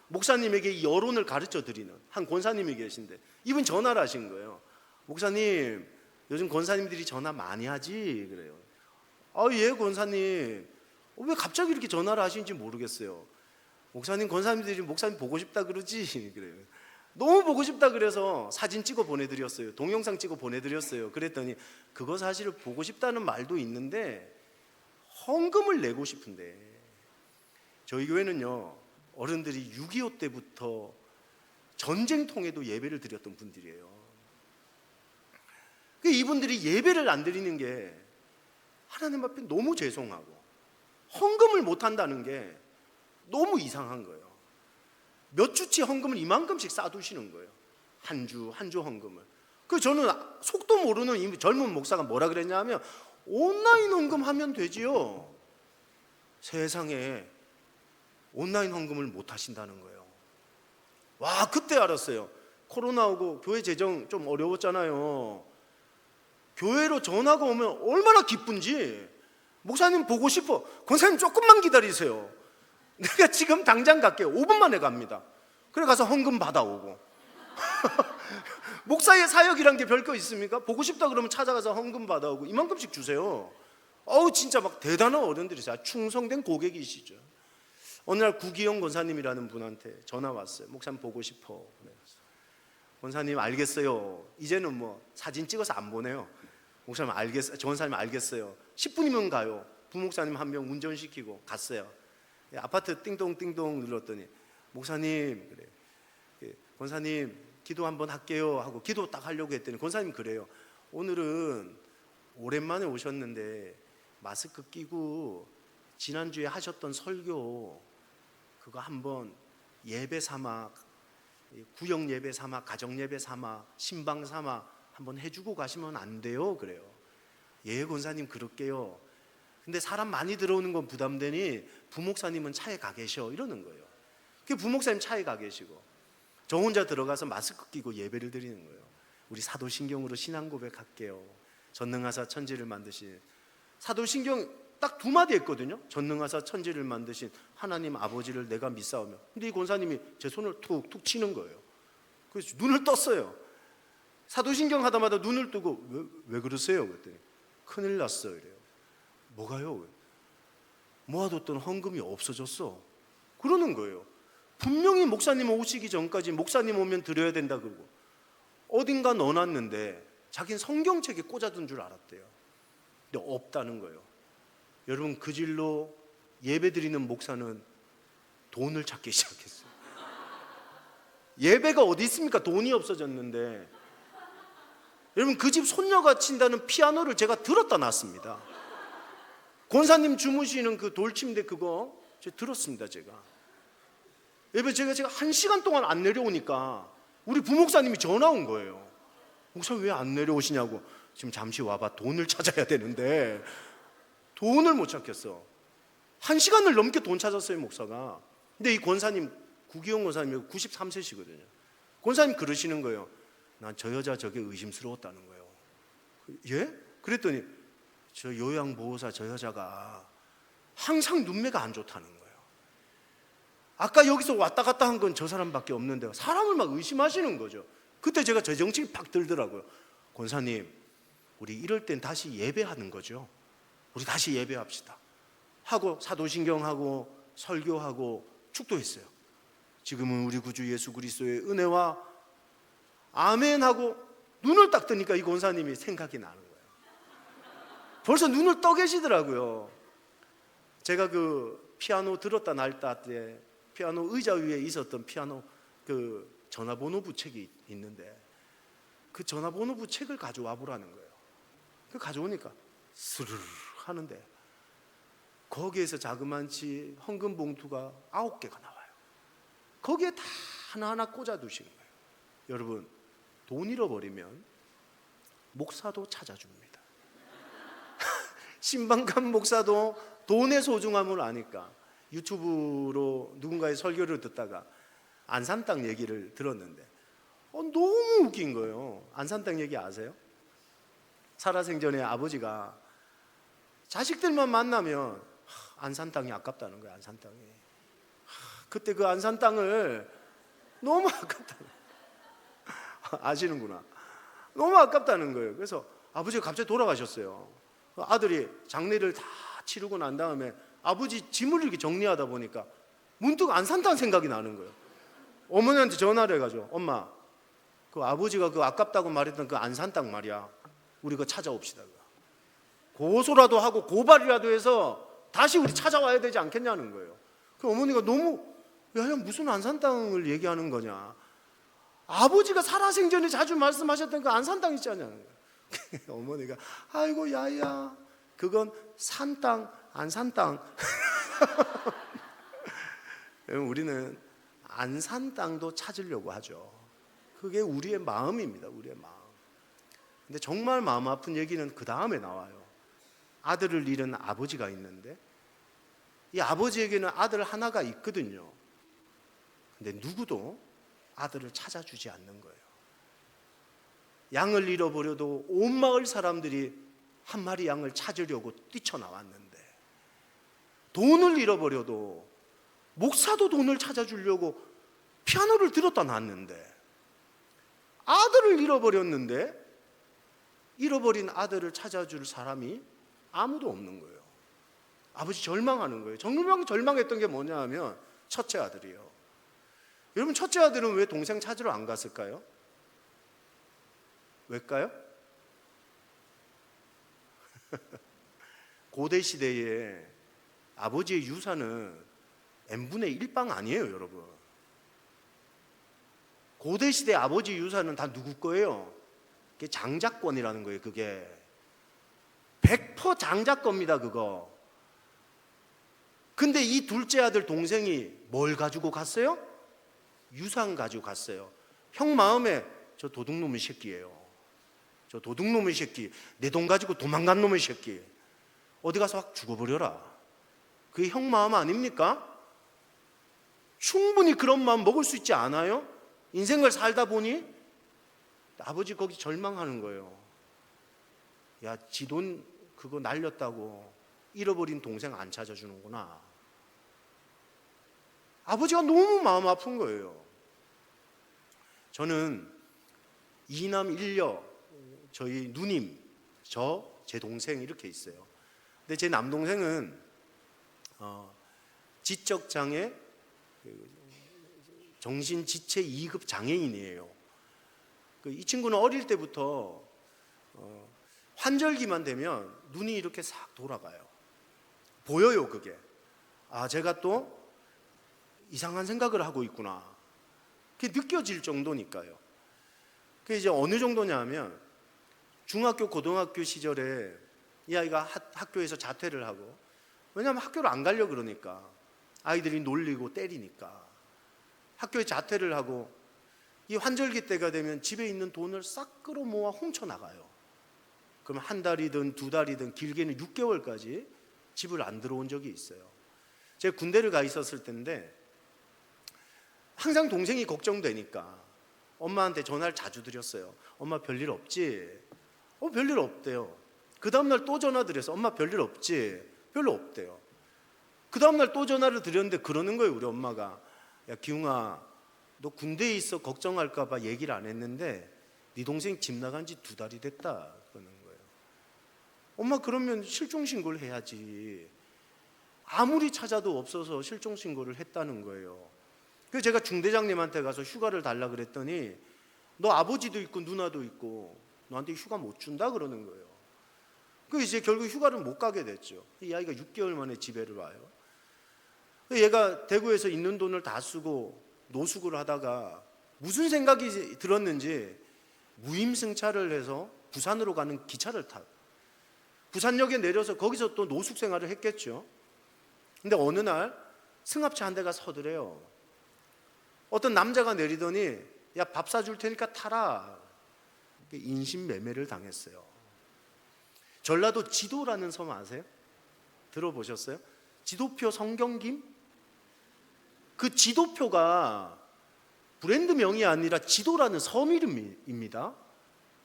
목사님에게 이 여론을 가르쳐 드리는 한 권사님이 계신데 이분 전화를 하신 거예요. 목사님 요즘 권사님들이 전화 많이 하지? 그래요. 예 권사님. 왜 갑자기 이렇게 전화를 하시는지 모르겠어요. 목사님 권사님들이 목사님 보고 싶다 그러지? 그래요. 너무 보고 싶다 그래서 사진 찍어 보내드렸어요. 동영상 찍어 보내드렸어요. 그랬더니 그거 사실 보고 싶다는 말도 있는데 헌금을 내고 싶은데 저희 교회는요 어른들이 6.25 때부터 전쟁통에도 예배를 드렸던 분들이에요. 이분들이 예배를 안 드리는 게 하나님 앞에 너무 죄송하고 헌금을 못 한다는 게 너무 이상한 거예요. 몇 주치 헌금을 이만큼씩 싸두시는 거예요. 한 주 헌금을. 저는 속도 모르는 이 젊은 목사가 뭐라 그랬냐 하면 온라인 헌금하면 되지요. 세상에 온라인 헌금을 못 하신다는 거예요. 와, 그때 알았어요. 코로나 오고 교회 재정 좀 어려웠잖아요. 교회로 전화가 오면 얼마나 기쁜지. 목사님 보고 싶어. 권사님 조금만 기다리세요. 내가 지금 당장 갈게요. 5분 만에 갑니다. 그래 가서 헌금 받아오고. 목사의 사역이란 게 별거 있습니까? 보고 싶다 그러면 찾아가서 헌금 받아오고 이만큼씩 주세요. 진짜 막 대단한 어른들이세요. 충성된 고객이시죠. 어느 날 구기영 권사님이라는 분한테 전화 왔어요. 목사님 보고 싶어. 권사님 알겠어요. 이제는 뭐 사진 찍어서 안 보내요. 목사님 알겠어요. 권사님 알겠어요. 10분이면 가요. 부목사님 한 명 운전시키고 갔어요. 아파트 띵동띵동 눌렀더니 목사님 그래. 권사님 기도 한번 할게요 하고 기도 딱 하려고 했더니 권사님 그래요. 오늘은 오랜만에 오셨는데 마스크 끼고 지난주에 하셨던 설교 그거 한번 예배 삼아 구역 예배 삼아 가정 예배 삼아 신방 삼아 한번 해주고 가시면 안 돼요? 그래요. 예 권사님 그럴게요. 근데 사람 많이 들어오는 건 부담되니 부목사님은 차에 가 계셔 이러는 거예요. 그 부목사님 차에 가 계시고 저 혼자 들어가서 마스크 끼고 예배를 드리는 거예요. 우리 사도신경으로 신앙 고백할게요. 전능하사 천지를 만드신 사도신경 딱 두 마디 했거든요. 전능하사 천지를 만드신 하나님 아버지를 내가 믿사오며. 근데 이 권사님이 제 손을 툭툭 치는 거예요. 그래서 눈을 떴어요. 사도신경 하다마다 눈을 뜨고 왜 그러세요? 그랬더니 큰일 났어요. 이래요. 뭐가요? 모아뒀던 헌금이 없어졌어. 그러는 거예요. 분명히 목사님 오시기 전까지 목사님 오면 드려야 된다 그러고 어딘가 넣어놨는데 자기는 성경책에 꽂아둔 줄 알았대요. 근데 없다는 거예요. 여러분 그 질로 예배드리는 목사는 돈을 찾기 시작했어요. 예배가 어디 있습니까? 돈이 없어졌는데. 여러분 그 집 손녀가 친다는 피아노를 제가 들었다 놨습니다. 권사님 주무시는 그 돌침대 그거 제가 들었습니다. 제가 제가 1시간 동안 안 내려오니까 우리 부목사님이 전화 온 거예요. 목사님 왜 안 내려오시냐고. 지금 잠시 와봐. 돈을 찾아야 되는데 돈을 못 찾겠어. 1시간을 넘게 돈 찾았어요 목사가. 근데 이 권사님 구기영 권사님이 93세시거든요 권사님 그러시는 거예요. 난 저 여자 저게 의심스러웠다는 거예요. 예? 그랬더니 저 요양보호사 저 여자가 항상 눈매가 안 좋다는 거예요. 아까 여기서 왔다 갔다 한 건 저 사람밖에 없는데 사람을 막 의심하시는 거죠. 그때 제가 저 정신이 팍 들더라고요. 권사님 우리 이럴 땐 다시 예배하는 거죠. 우리 다시 예배합시다 하고 사도신경하고 설교하고 축도했어요. 지금은 우리 구주 예수 그리스도의 은혜와 아멘 하고 눈을 딱 뜨니까 이 권사님이 생각이 나는 거예요. 벌써 눈을 떠 계시더라고요. 제가 그 피아노 들었다 놨다 때 피아노 의자 위에 있었던 피아노 그 전화번호부 책이 있는데 그 전화번호부 책을 가져와 보라는 거예요. 그 가져오니까 스르르 하는데 거기에서 자그만치 헌금 봉투가 9개가 나와요. 거기에 다 하나하나 꽂아 두신 거예요. 여러분, 돈 잃어버리면 목사도 찾아줍니다. 신방간 목사도 돈의 소중함을 아니까 유튜브로 누군가의 설교를 듣다가 안산 땅 얘기를 들었는데 너무 웃긴 거예요. 안산 땅 얘기 아세요? 살아생전에 아버지가 자식들만 만나면 안산 땅이 아깝다는 거예요. 안산 땅이. 그때 그 안산 땅을 너무 아깝다는 아시는구나. 너무 아깝다는 거예요. 그래서 아버지가 갑자기 돌아가셨어요. 아들이 장례를 다 치르고 난 다음에 아버지 짐을 이렇게 정리하다 보니까 문득 안산 땅 생각이 나는 거예요. 어머니한테 전화를 해가지고 엄마, 그 아버지가 그 아깝다고 말했던 그 안산 땅 말이야, 우리 그거 찾아옵시다. 고소라도 하고 고발이라도 해서 다시 우리 찾아와야 되지 않겠냐는 거예요. 그 어머니가 너무 야 무슨 안산 땅을 얘기하는 거냐, 아버지가 살아생전에 자주 말씀하셨던 그 안산 땅 있잖아요. 어머니가 아이고 야야, 그건 산 땅, 안산 땅. 우리는 안산 땅도 찾으려고 하죠. 그게 우리의 마음입니다. 우리의 마음. 근데 정말 마음 아픈 얘기는 그 다음에 나와요. 아들을 잃은 아버지가 있는데 이 아버지에게는 아들 하나가 있거든요. 근데 누구도 아들을 찾아주지 않는 거예요. 양을 잃어버려도 온 마을 사람들이 한 마리 양을 찾으려고 뛰쳐나왔는데, 돈을 잃어버려도 목사도 돈을 찾아주려고 피아노를 들었다 놨는데, 아들을 잃어버렸는데 잃어버린 아들을 찾아줄 사람이 아무도 없는 거예요. 아버지 절망하는 거예요. 절망했던 게 뭐냐 하면 첫째 아들이에요. 여러분, 첫째 아들은 왜 동생 찾으러 안 갔을까요? 왜일까요? 고대 시대에 아버지의 유산은 n분의 1방 아니에요, 여러분. 고대 시대 아버지 유산은 다 누구 거예요? 그게 장자권이라는 거예요. 그게 100% 장자권입니다, 그거. 근데 이 둘째 아들 동생이 뭘 가지고 갔어요? 유산 가지고 갔어요. 형 마음에 저 도둑놈의 새끼예요. 저 도둑놈의 새끼, 내 돈 가지고 도망간 놈의 새끼, 어디 가서 확 죽어버려라. 그게 형 마음 아닙니까? 충분히 그런 마음 먹을 수 있지 않아요? 인생을 살다 보니 아버지 거기 절망하는 거예요. 야, 지 돈 그거 날렸다고 잃어버린 동생 안 찾아주는구나. 아버지가 너무 마음 아픈 거예요. 저는 이남 일녀, 저희 누님, 제 동생 이렇게 있어요. 근데 제 남동생은 지적장애, 정신지체 2급 장애인이에요. 이 친구는 어릴 때부터 환절기만 되면 눈이 이렇게 싹 돌아가요. 보여요, 그게. 아, 제가 또 이상한 생각을 하고 있구나. 그게 느껴질 정도니까요. 그게 이제 어느 정도냐 하면 중학교, 고등학교 시절에 이 아이가 학교에서 자퇴를 하고, 왜냐하면 학교를 안 가려고 그러니까, 아이들이 놀리고 때리니까 학교에 자퇴를 하고 이 환절기 때가 되면 집에 있는 돈을 싹 끌어모아 훔쳐나가요. 그러면 한 달이든 두 달이든 길게는 6개월까지 집을 안 들어온 적이 있어요. 제가 군대를 가 있었을 때인데 항상 동생이 걱정되니까 엄마한테 전화를 자주 드렸어요. 엄마 별일 없지? 별일 없대요. 그 다음날 또 전화 드려서 엄마 별일 없지? 별로 없대요. 그 다음날 또 전화를 드렸는데 그러는 거예요, 우리 엄마가. 야, 기웅아, 너 군대에 있어 걱정할까 봐 얘기를 안 했는데 네 동생 집 나간 지 2달이 됐다 그러는 거예요. 엄마, 그러면 실종신고를 해야지. 아무리 찾아도 없어서 실종신고를 했다는 거예요. 그래서 제가 중대장님한테 가서 휴가를 달라 그랬더니 너 아버지도 있고 누나도 있고 너한테 휴가 못 준다 그러는 거예요. 그래서 이제 결국 휴가를 못 가게 됐죠. 이 아이가 6개월 만에 집에를 와요. 얘가 대구에서 있는 돈을 다 쓰고 노숙을 하다가 무슨 생각이 들었는지 무임승차를 해서 부산으로 가는 기차를 타요. 부산역에 내려서 거기서 또 노숙 생활을 했겠죠. 근데 어느 날 승합차 한 대가 서더래요. 어떤 남자가 내리더니 야, 밥 사줄 테니까 타라. 인신매매를 당했어요. 전라도 지도라는 섬 아세요? 들어보셨어요? 지도표 성경김? 그 지도표가 브랜드명이 아니라 지도라는 섬 이름입니다.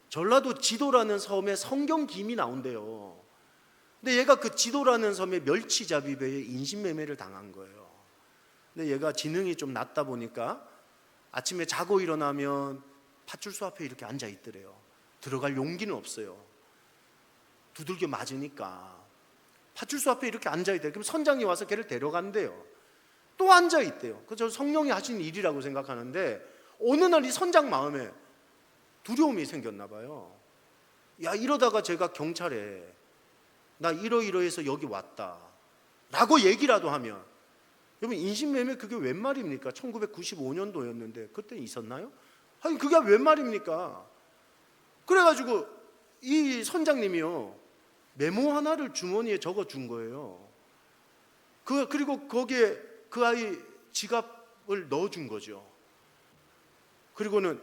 전라도 지도라는 섬에 성경김이 나온대요. 근데 얘가 그 지도라는 섬에 멸치잡이배에 인신매매를 당한 거예요. 근데 얘가 지능이 좀 낮다 보니까 아침에 자고 일어나면 파출소 앞에 이렇게 앉아 있더래요. 들어갈 용기는 없어요. 두들겨 맞으니까. 파출소 앞에 이렇게 앉아 있대요. 그럼 선장이 와서 걔를 데려간대요. 또 앉아 있대요. 그저 성령이 하신 일이라고 생각하는데 어느 날 이 선장 마음에 두려움이 생겼나 봐요. 야, 이러다가 제가 경찰에 나 이러이러해서 여기 왔다 라고 얘기라도 하면, 여러분 인신매매 그게 웬 말입니까? 1995년도였는데 그때 있었나요? 아니 그게 웬 말입니까? 그래가지고 이 선장님이요, 메모 하나를 주머니에 적어준 거예요. 그리고 거기에 그 아이 지갑을 넣어준 거죠. 그리고는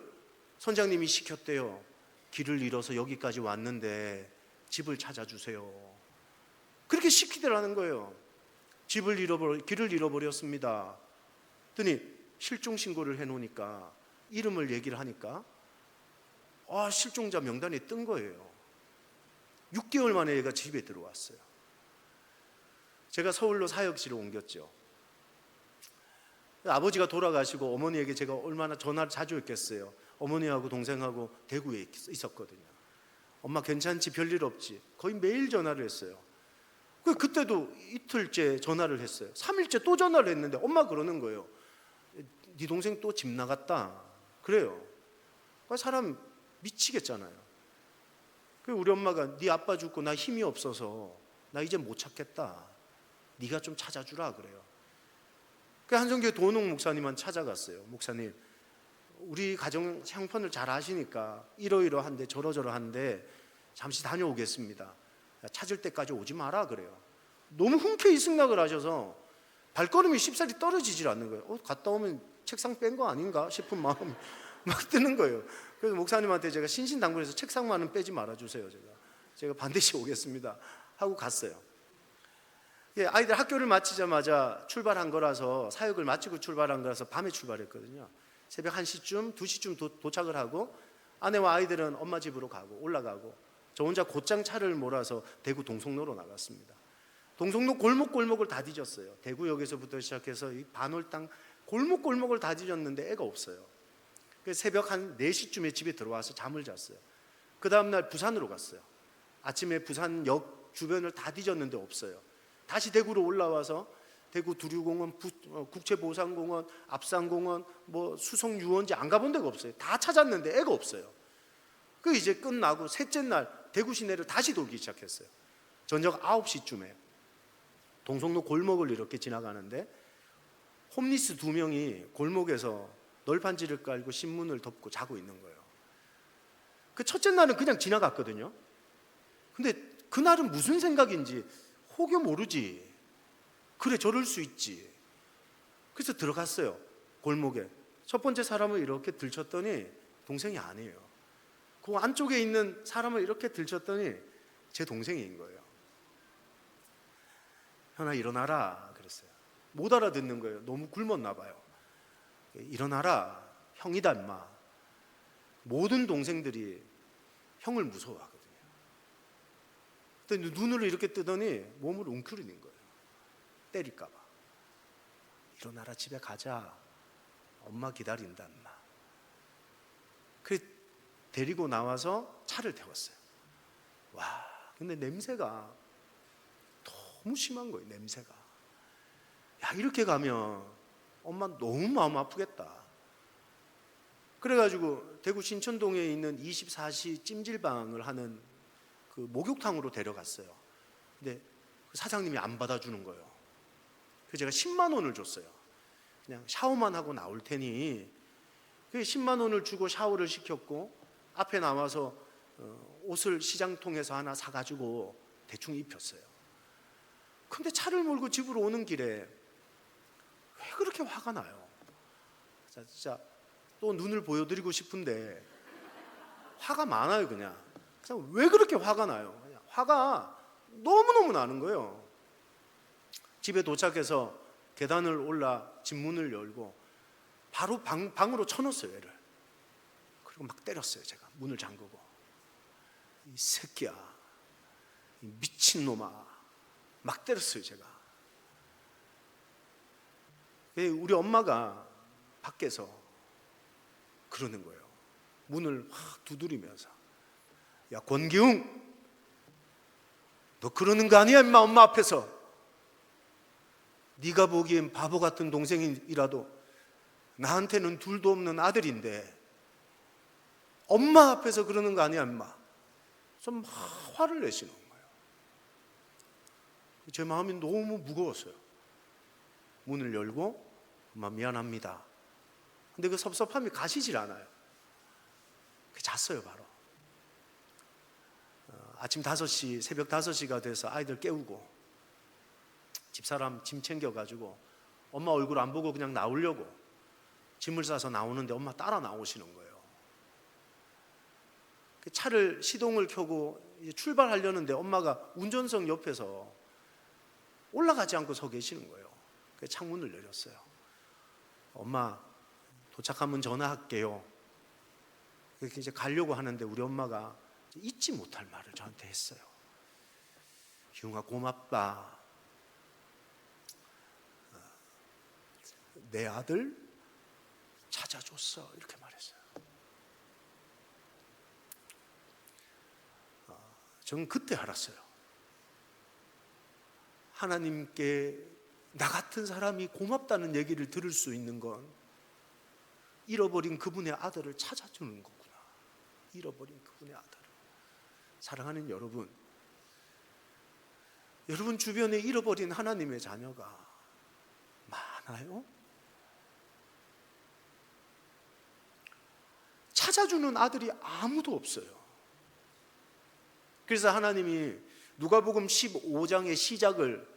선장님이 시켰대요. 길을 잃어서 여기까지 왔는데 집을 찾아주세요. 그렇게 시키더라는 거예요. 길을 잃어버렸습니다. 그랬더니 실종 신고를 해놓으니까 이름을 얘기를 하니까 실종자 명단에 뜬 거예요. 6개월 만에 얘가 집에 들어왔어요. 제가 서울로 사역지로 옮겼죠. 아버지가 돌아가시고 어머니에게 제가 얼마나 전화를 자주 했겠어요. 어머니하고 동생하고 대구에 있었거든요. 엄마 괜찮지? 별일 없지? 거의 매일 전화를 했어요. 그때도 이틀째 전화를 했어요. 3일째 또 전화를 했는데 엄마 그러는 거예요. 네 동생 또 집 나갔다. 그래요. 사람 미치겠잖아요. 우리 엄마가 네 아빠 죽고 나 힘이 없어서 나 이제 못 찾겠다. 네가 좀 찾아주라 그래요. 한성교회 도농 목사님만 찾아갔어요. 목사님, 우리 가정 형편을 잘 아시니까 이러이러한데 저러저러한데 잠시 다녀오겠습니다. 찾을 때까지 오지 마라 그래요. 너무 흔쾌히 승낙을 하셔서 발걸음이 쉽사리 떨어지질 않는 거예요. 갔다 오면 책상 뺀 거 아닌가 싶은 마음이 막 드는 거예요. 그래서 목사님한테 제가 신신당부해서 책상만은 빼지 말아주세요. 제가 반드시 오겠습니다 하고 갔어요. 아이들 학교를 마치자마자 출발한 거라서, 사역을 마치고 출발한 거라서 밤에 출발했거든요. 새벽 1시쯤, 2시쯤 도착을 하고 아내와 아이들은 엄마 집으로 올라가고 저 혼자 곧장 차를 몰아서 대구 동성로로 나갔습니다. 동성로 골목골목을 다 뒤졌어요. 대구역에서부터 시작해서 이 반월당 골목골목을 다 뒤졌는데 애가 없어요. 그래서 새벽 한 4시쯤에 집에 들어와서 잠을 잤어요. 그 다음날 부산으로 갔어요. 아침에 부산역 주변을 다 뒤졌는데 없어요. 다시 대구로 올라와서 대구 두류공원, 국채보상공원, 압산공원, 수성유원지 안 가본 데가 없어요. 다 찾았는데 애가 없어요. 이제 끝나고 셋째 날 대구 시내를 다시 돌기 시작했어요. 저녁 9시쯤에 동성로 골목을 이렇게 지나가는데 홈리스 2명이 골목에서 널판지를 깔고 신문을 덮고 자고 있는 거예요. 첫째 날은 그냥 지나갔거든요. 근데 그날은 무슨 생각인지 혹여 모르지. 그래, 저럴 수 있지. 그래서 들어갔어요. 골목에. 첫 번째 사람을 이렇게 들쳤더니 동생이 아니에요. 그 안쪽에 있는 사람을 이렇게 들쳤더니 제 동생인 거예요. 현아 일어나라 그랬어요. 못 알아듣는 거예요. 너무 굶었나 봐요. 일어나라, 형이다 임마. 모든 동생들이 형을 무서워하거든요. 근데 눈을 이렇게 뜨더니 몸을 웅크리는 거예요. 때릴까 봐. 일어나라, 집에 가자. 엄마 기다린다 임마. 데리고 나와서 차를 태웠어요. 와, 근데 냄새가 너무 심한 거예요. 냄새가. 야, 이렇게 가면 엄마 너무 마음 아프겠다. 그래가지고 대구 신천동에 있는 24시 찜질방을 하는 그 목욕탕으로 데려갔어요. 근데 그 사장님이 안 받아주는 거예요. 그래서 제가 10만 원을 줬어요. 그냥 샤워만 하고 나올 테니. 그 10만 원을 주고 샤워를 시켰고 앞에 나와서 옷을 시장통에서 하나 사가지고 대충 입혔어요. 근데 차를 몰고 집으로 오는 길에 왜 그렇게 화가 나요? 진짜 또 눈을 보여드리고 싶은데 화가 많아요. 그냥 왜 그렇게 화가 나요? 그냥 화가 너무너무 나는 거예요. 집에 도착해서 계단을 올라 집 문을 열고 바로 방으로 쳐넣었어요. 얘를. 그리고 막 때렸어요. 제가 문을 잠그고. 이 새끼야, 이 미친놈아, 막 때렸어요. 제가. 우리 엄마가 밖에서 그러는 거예요. 문을 확 두드리면서, 야 권기웅, 너 그러는 거 아니야 임마. 엄마 앞에서 네가 보기엔 바보 같은 동생이라도 나한테는 둘도 없는 아들인데 엄마 앞에서 그러는 거 아니야 임마. 좀 화를 내시는 거예요. 제 마음이 너무 무거웠어요. 문을 열고 엄마 미안합니다. 근데 그 섭섭함이 가시질 않아요. 잤어요. 바로 아침 5시, 새벽 5시가 돼서 아이들 깨우고 집사람 짐 챙겨가지고 엄마 얼굴 안 보고 그냥 나오려고 짐을 싸서 나오는데 엄마 따라 나오시는 거예요. 차를 시동을 켜고 이제 출발하려는데 엄마가 운전석 옆에서 올라가지 않고 서 계시는 거예요. 그래서 창문을 내렸어요. 엄마 도착하면 전화할게요. 이렇게 이제 가려고 하는데 우리 엄마가 잊지 못할 말을 저한테 했어요. 기웅아 고맙다. 내 아들 찾아줬어. 이렇게 말했어요. 저는 그때 알았어요. 하나님께 나 같은 사람이 고맙다는 얘기를 들을 수 있는 건 잃어버린 그분의 아들을 찾아주는 거구나. 잃어버린 그분의 아들을. 사랑하는 여러분, 여러분 주변에 잃어버린 하나님의 자녀가 많아요? 찾아주는 아들이 아무도 없어요. 그래서 하나님이 누가복음 15장의 시작을,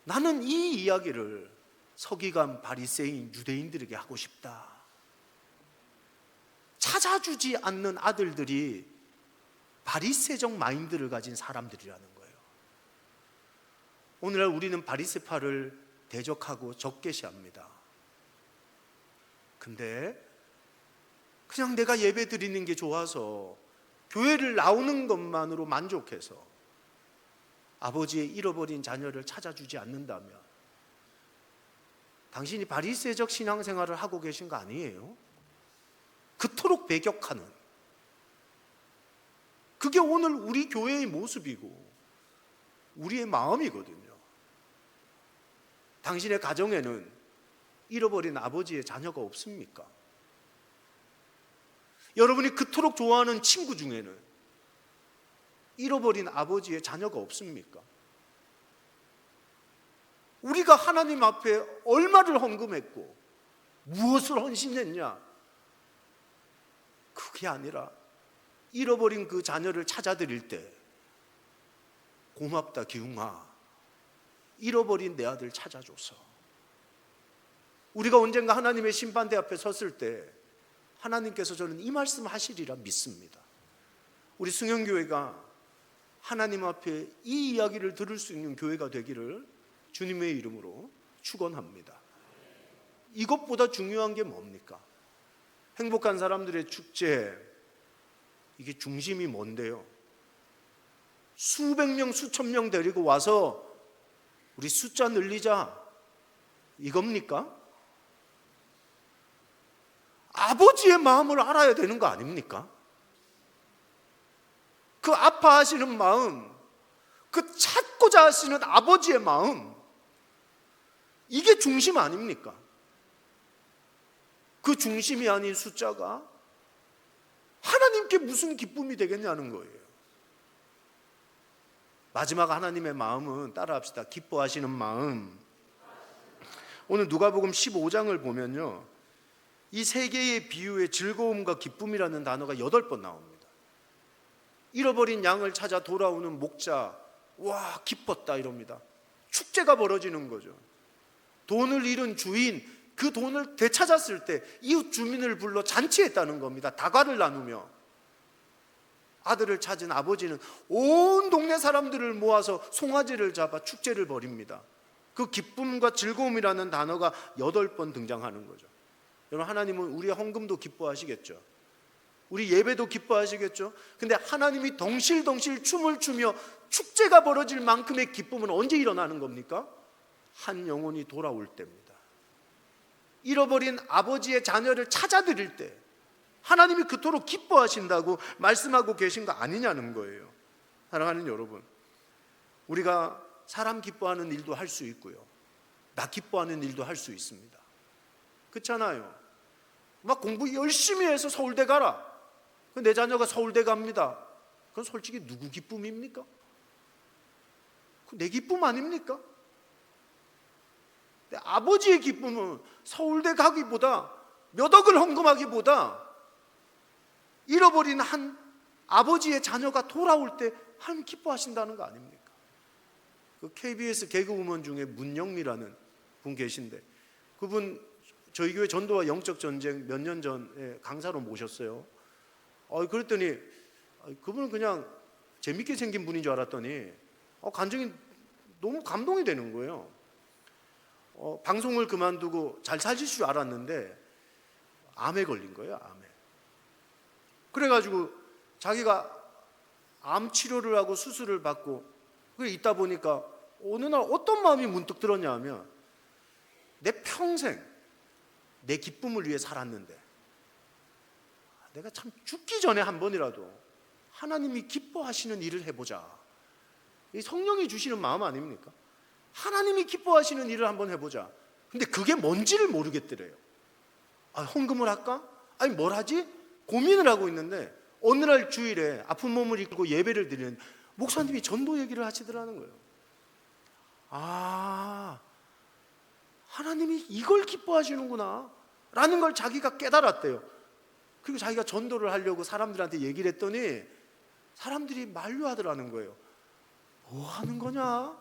나는 이 이야기를 서기관, 바리새인, 유대인들에게 하고 싶다. 찾아주지 않는 아들들이 바리새적 마인드를 가진 사람들이라는 거예요. 오늘날 우리는 바리새파를 대적하고 적개시합니다. 근데 그냥 내가 예배 드리는 게 좋아서 교회를 나오는 것만으로 만족해서 아버지의 잃어버린 자녀를 찾아주지 않는다면 당신이 바리새적 신앙생활을 하고 계신 거 아니에요? 그토록 배격하는, 그게 오늘 우리 교회의 모습이고 우리의 마음이거든요. 당신의 가정에는 잃어버린 아버지의 자녀가 없습니까? 여러분이 그토록 좋아하는 친구 중에는 잃어버린 아버지의 자녀가 없습니까? 우리가 하나님 앞에 얼마를 헌금했고 무엇을 헌신했냐? 그게 아니라 잃어버린 그 자녀를 찾아드릴 때 고맙다 기웅아, 잃어버린 내 아들 찾아줘서. 우리가 언젠가 하나님의 심판대 앞에 섰을 때 하나님께서 저는 이 말씀 하시리라 믿습니다. 우리 승현교회가 하나님 앞에 이 이야기를 들을 수 있는 교회가 되기를 주님의 이름으로 축원합니다. 이것보다 중요한 게 뭡니까? 행복한 사람들의 축제, 이게 중심이 뭔데요? 수백 명, 수천 명 데리고 와서 우리 숫자 늘리자, 이겁니까? 아버지의 마음을 알아야 되는 거 아닙니까? 그 아파하시는 마음, 그 찾고자 하시는 아버지의 마음, 이게 중심 아닙니까? 그 중심이 아닌 숫자가 하나님께 무슨 기쁨이 되겠냐는 거예요. 마지막 하나님의 마음은 따라합시다. 기뻐하시는 마음. 오늘 누가복음 15장을 보면요, 이 세 개의 비유의 즐거움과 기쁨이라는 단어가 8번 나옵니다. 잃어버린 양을 찾아 돌아오는 목자, 와, 기뻤다 이럽니다. 축제가 벌어지는 거죠. 돈을 잃은 주인, 그 돈을 되찾았을 때 이웃 주민을 불러 잔치했다는 겁니다. 다과를 나누며. 아들을 찾은 아버지는 온 동네 사람들을 모아서 송아지를 잡아 축제를 벌입니다. 그 기쁨과 즐거움이라는 단어가 8번 등장하는 거죠. 여러분, 하나님은 우리의 헌금도 기뻐하시겠죠. 우리 예배도 기뻐하시겠죠. 근데 하나님이 덩실덩실 춤을 추며 축제가 벌어질 만큼의 기쁨은 언제 일어나는 겁니까? 한 영혼이 돌아올 때입니다. 잃어버린 아버지의 자녀를 찾아드릴 때 하나님이 그토록 기뻐하신다고 말씀하고 계신 거 아니냐는 거예요. 사랑하는 여러분, 우리가 사람 기뻐하는 일도 할 수 있고요, 나 기뻐하는 일도 할 수 있습니다. 그렇잖아요. 막 공부 열심히 해서 서울대 가라. 내 자녀가 서울대 갑니다. 그건 솔직히 누구 기쁨입니까? 내 기쁨 아닙니까? 내 아버지의 기쁨은 서울대 가기보다, 몇 억을 헌금하기보다 잃어버린 한 아버지의 자녀가 돌아올 때 하나님 기뻐하신다는 거 아닙니까? 그 KBS 개그우먼 중에 문영미라는 분 계신데, 그분 저희 교회 전도와 영적 전쟁 몇 년 전에 강사로 모셨어요. 그랬더니 그분은 그냥 재밌게 생긴 분인 줄 알았더니 감정이 너무 감동이 되는 거예요. 방송을 그만두고 잘 사실 줄 알았는데 암에 걸린 거예요. 암에. 그래가지고 자기가 암 치료를 하고 수술을 받고 그래 있다 보니까 어느 날 어떤 마음이 문득 들었냐 하면, 내 평생 내 기쁨을 위해 살았는데 내가 참 죽기 전에 한 번이라도 하나님이 기뻐하시는 일을 해보자. 이 성령이 주시는 마음 아닙니까? 하나님이 기뻐하시는 일을 한번 해보자. 근데 그게 뭔지를 모르겠더래요. 헌금을 할까? 아니 뭘 하지? 고민을 하고 있는데 어느 날 주일에 아픈 몸을 이끌고 예배를 드리는 목사님이 전도 얘기를 하시더라는 거예요. 하나님이 이걸 기뻐하시는구나 라는 걸 자기가 깨달았대요. 그리고 자기가 전도를 하려고 사람들한테 얘기를 했더니 사람들이 만류하더라는 거예요. 뭐 하는 거냐?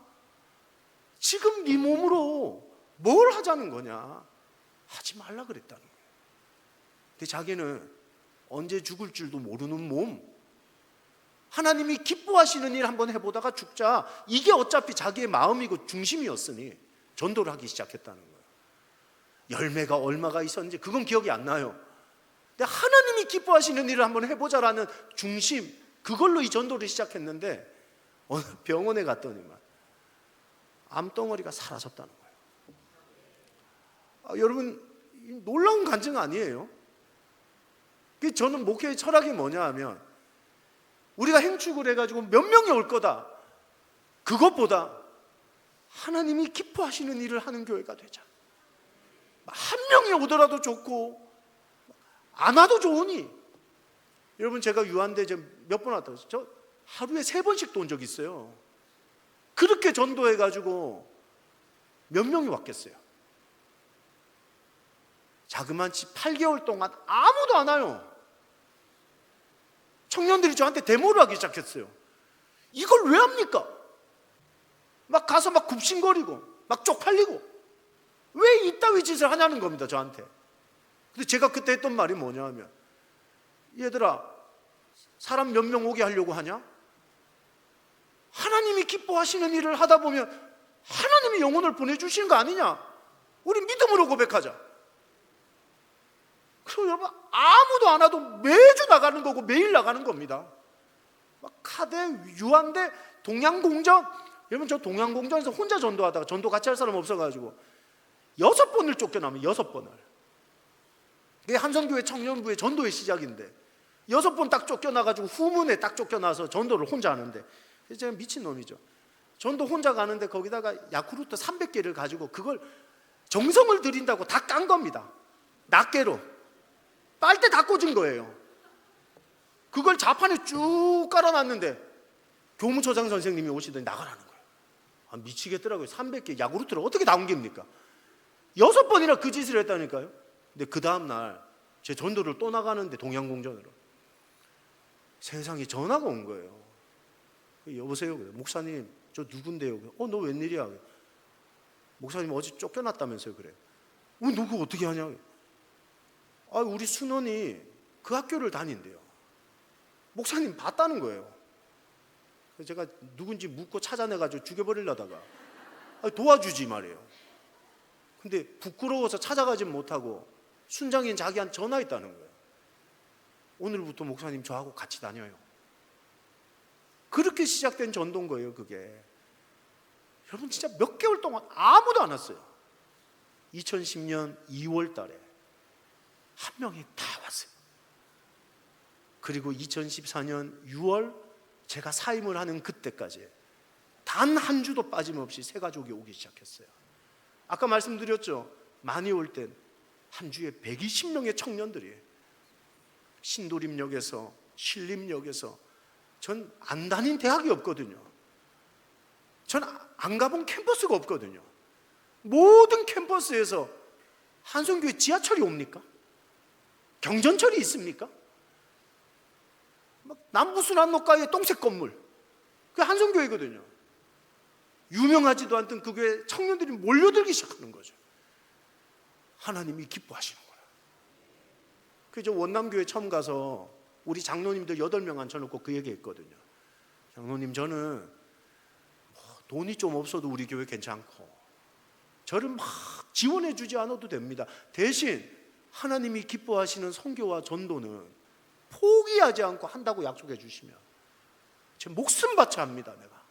지금 네 몸으로 뭘 하자는 거냐? 하지 말라 그랬다는 거예요. 근데 자기는 언제 죽을 줄도 모르는 몸, 하나님이 기뻐하시는 일 한번 해보다가 죽자, 이게 어차피 자기의 마음이고 중심이었으니 전도를 하기 시작했다는 거예요. 열매가 얼마가 있었는지 그건 기억이 안 나요. 근데 하나님이 기뻐하시는 일을 한번 해보자라는 중심, 그걸로 이 전도를 시작했는데 어느 병원에 갔더니만 암덩어리가 사라졌다는 거예요. 여러분, 놀라운 간증 아니에요? 저는 목회의 철학이 뭐냐 하면, 우리가 행축을 해가지고 몇 명이 올 거다, 그것보다 하나님이 기뻐하시는 일을 하는 교회가 되자. 한 명이 오더라도 좋고 안 와도 좋으니. 여러분, 제가 유한대 몇 번 왔다고 했어요. 저 하루에 3번씩도 온 적이 있어요. 그렇게 전도해가지고 몇 명이 왔겠어요? 자그마치 8개월 동안 아무도 안 와요. 청년들이 저한테 데모를 하기 시작했어요. 이걸 왜 합니까? 막 가서 막 굽신거리고 막 쪽팔리고 왜 이따위 짓을 하냐는 겁니다, 저한테. 근데 제가 그때 했던 말이 뭐냐 하면, 얘들아, 사람 몇 명 오게 하려고 하냐? 하나님이 기뻐하시는 일을 하다 보면 하나님이 영혼을 보내주시는 거 아니냐? 우리 믿음으로 고백하자. 그리고 여러분, 아무도 안 와도 매주 나가는 거고 매일 나가는 겁니다. 막 카대, 유한대, 동양공전. 여러분, 저 동양공전에서 혼자 전도하다가 전도 같이 할 사람 없어가지고 6번을 쫓겨나면 6번을. 그게 함성교회 청년부의 전도의 시작인데 6번 딱 쫓겨나가지고 후문에 딱 쫓겨나서 전도를 혼자 하는데, 그래서 제가 미친놈이죠. 전도 혼자 가는데 거기다가 야쿠르트 300개를 가지고 그걸 정성을 들인다고 다 깐 겁니다. 낱개로 빨대 다 꽂은 거예요. 그걸 자판에 쭉 깔아놨는데 교무처장 선생님이 오시더니 나가라는 거예요. 미치겠더라고요. 300개 야구르트를 어떻게 다 옮깁니까? 6번이나 그 짓을 했다니까요. 근데 그 다음날 제 전도를 또 나가는데 동양공전으로 세상에 전화가 온 거예요. 여보세요, 목사님 저 누군데요? 너 웬일이야? 목사님 어제 쫓겨났다면서요? 그래. 너 그거 어떻게 하냐? 우리 순원이 그 학교를 다닌대요. 목사님 봤다는 거예요. 그래서 제가 누군지 묻고 찾아내가지고 죽여버리려다가 도와주지 말이에요. 근데 부끄러워서 찾아가지 못하고 순장인 자기한테 전화했다는 거예요. 오늘부터 목사님 저하고 같이 다녀요. 그렇게 시작된 전도인 거예요, 그게. 여러분 진짜 몇 개월 동안 아무도 안 왔어요. 2010년 2월 달에 한 명이 다 왔어요. 그리고 2014년 6월 제가 사임을 하는 그때까지 단 한 주도 빠짐없이 새 가족이 오기 시작했어요. 아까 말씀드렸죠. 많이 올 땐 한 주에 120명의 청년들이 신도림역에서 신림역에서 전 안 다닌 대학이 없거든요. 전 안 가본 캠퍼스가 없거든요. 모든 캠퍼스에서 한성교회 지하철이 옵니까? 경전철이 있습니까? 남부순환로가의 똥색 건물, 그게 한성교회거든요. 유명하지도 않던 그 교회 청년들이 몰려들기 시작하는 거죠. 하나님이 기뻐하시는 거예요. 그래서 원남교회 처음 가서 우리 장로님들 8명 앉혀놓고 그 얘기 했거든요. 장로님, 저는 돈이 좀 없어도 우리 교회 괜찮고 저를 막 지원해 주지 않아도 됩니다. 대신 하나님이 기뻐하시는 선교와 전도는 포기하지 않고 한다고 약속해 주시면 제 목숨 바쳐 합니다. 내가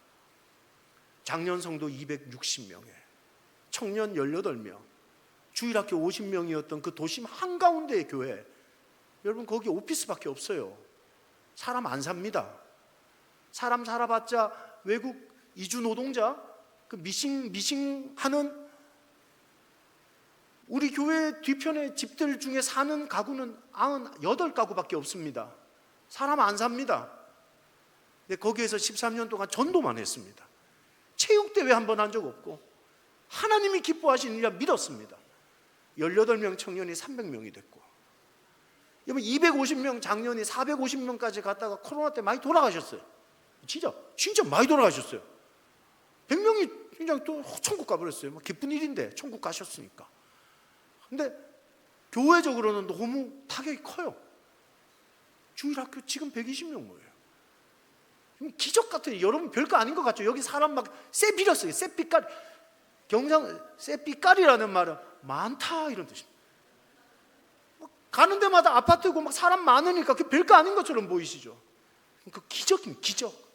작년 성도 260명에 청년 18명, 주일학교 50명이었던 그 도심 한가운데의 교회, 여러분 거기 오피스밖에 없어요. 사람 안 삽니다. 사람 살아봤자 외국 이주 노동자, 그 미싱하는 우리 교회 뒤편의 집들 중에 사는 가구는 98가구밖에 없습니다. 사람 안 삽니다. 근데 거기에서 13년 동안 전도만 했습니다. 체육대회 한 번 한 적 없고 하나님이 기뻐하시느라 믿었습니다. 18명 청년이 300명이 됐고, 여러분 250명 작년이 450명까지 갔다가 코로나 때 많이 돌아가셨어요. 진짜 많이 돌아가셨어요. 100명이 그냥 또 천국 가버렸어요. 기쁜 일인데 천국 가셨으니까. 근데 교회적으로는 너무 타격이 커요. 주일학교 지금 120명 모여요. 기적 같은, 여러분 별거 아닌 것 같죠? 여기 사람 막 쎄비렸어요. 쎄삐까리. 경상 쎄삐까리라는 말은 많다 이런 뜻입니다. 가는 데마다 아파트고 막 사람 많으니까 그 별거 아닌 것처럼 보이시죠? 그 기적입니다. 기적.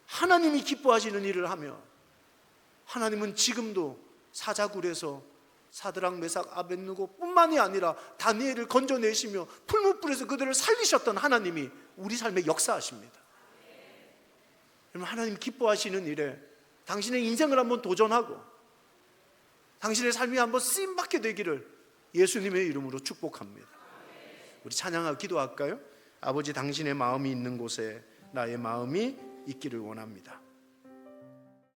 하나님이 기뻐하시는 일을 하며 하나님은 지금도 사자굴에서 사드락 메삭 아벳느고 뿐만이 아니라 다니엘을 건져내시며 풀무불에서 그들을 살리셨던 하나님이 우리 삶에 역사하십니다. 여러분 하나님 기뻐하시는 일에 당신의 인생을 한번 도전하고 당신의 삶이 한번 쓰임받게 되기를 예수님의 이름으로 축복합니다. 우리 찬양하고 기도할까요? 아버지, 당신의 마음이 있는 곳에 나의 마음이 있기를 원합니다.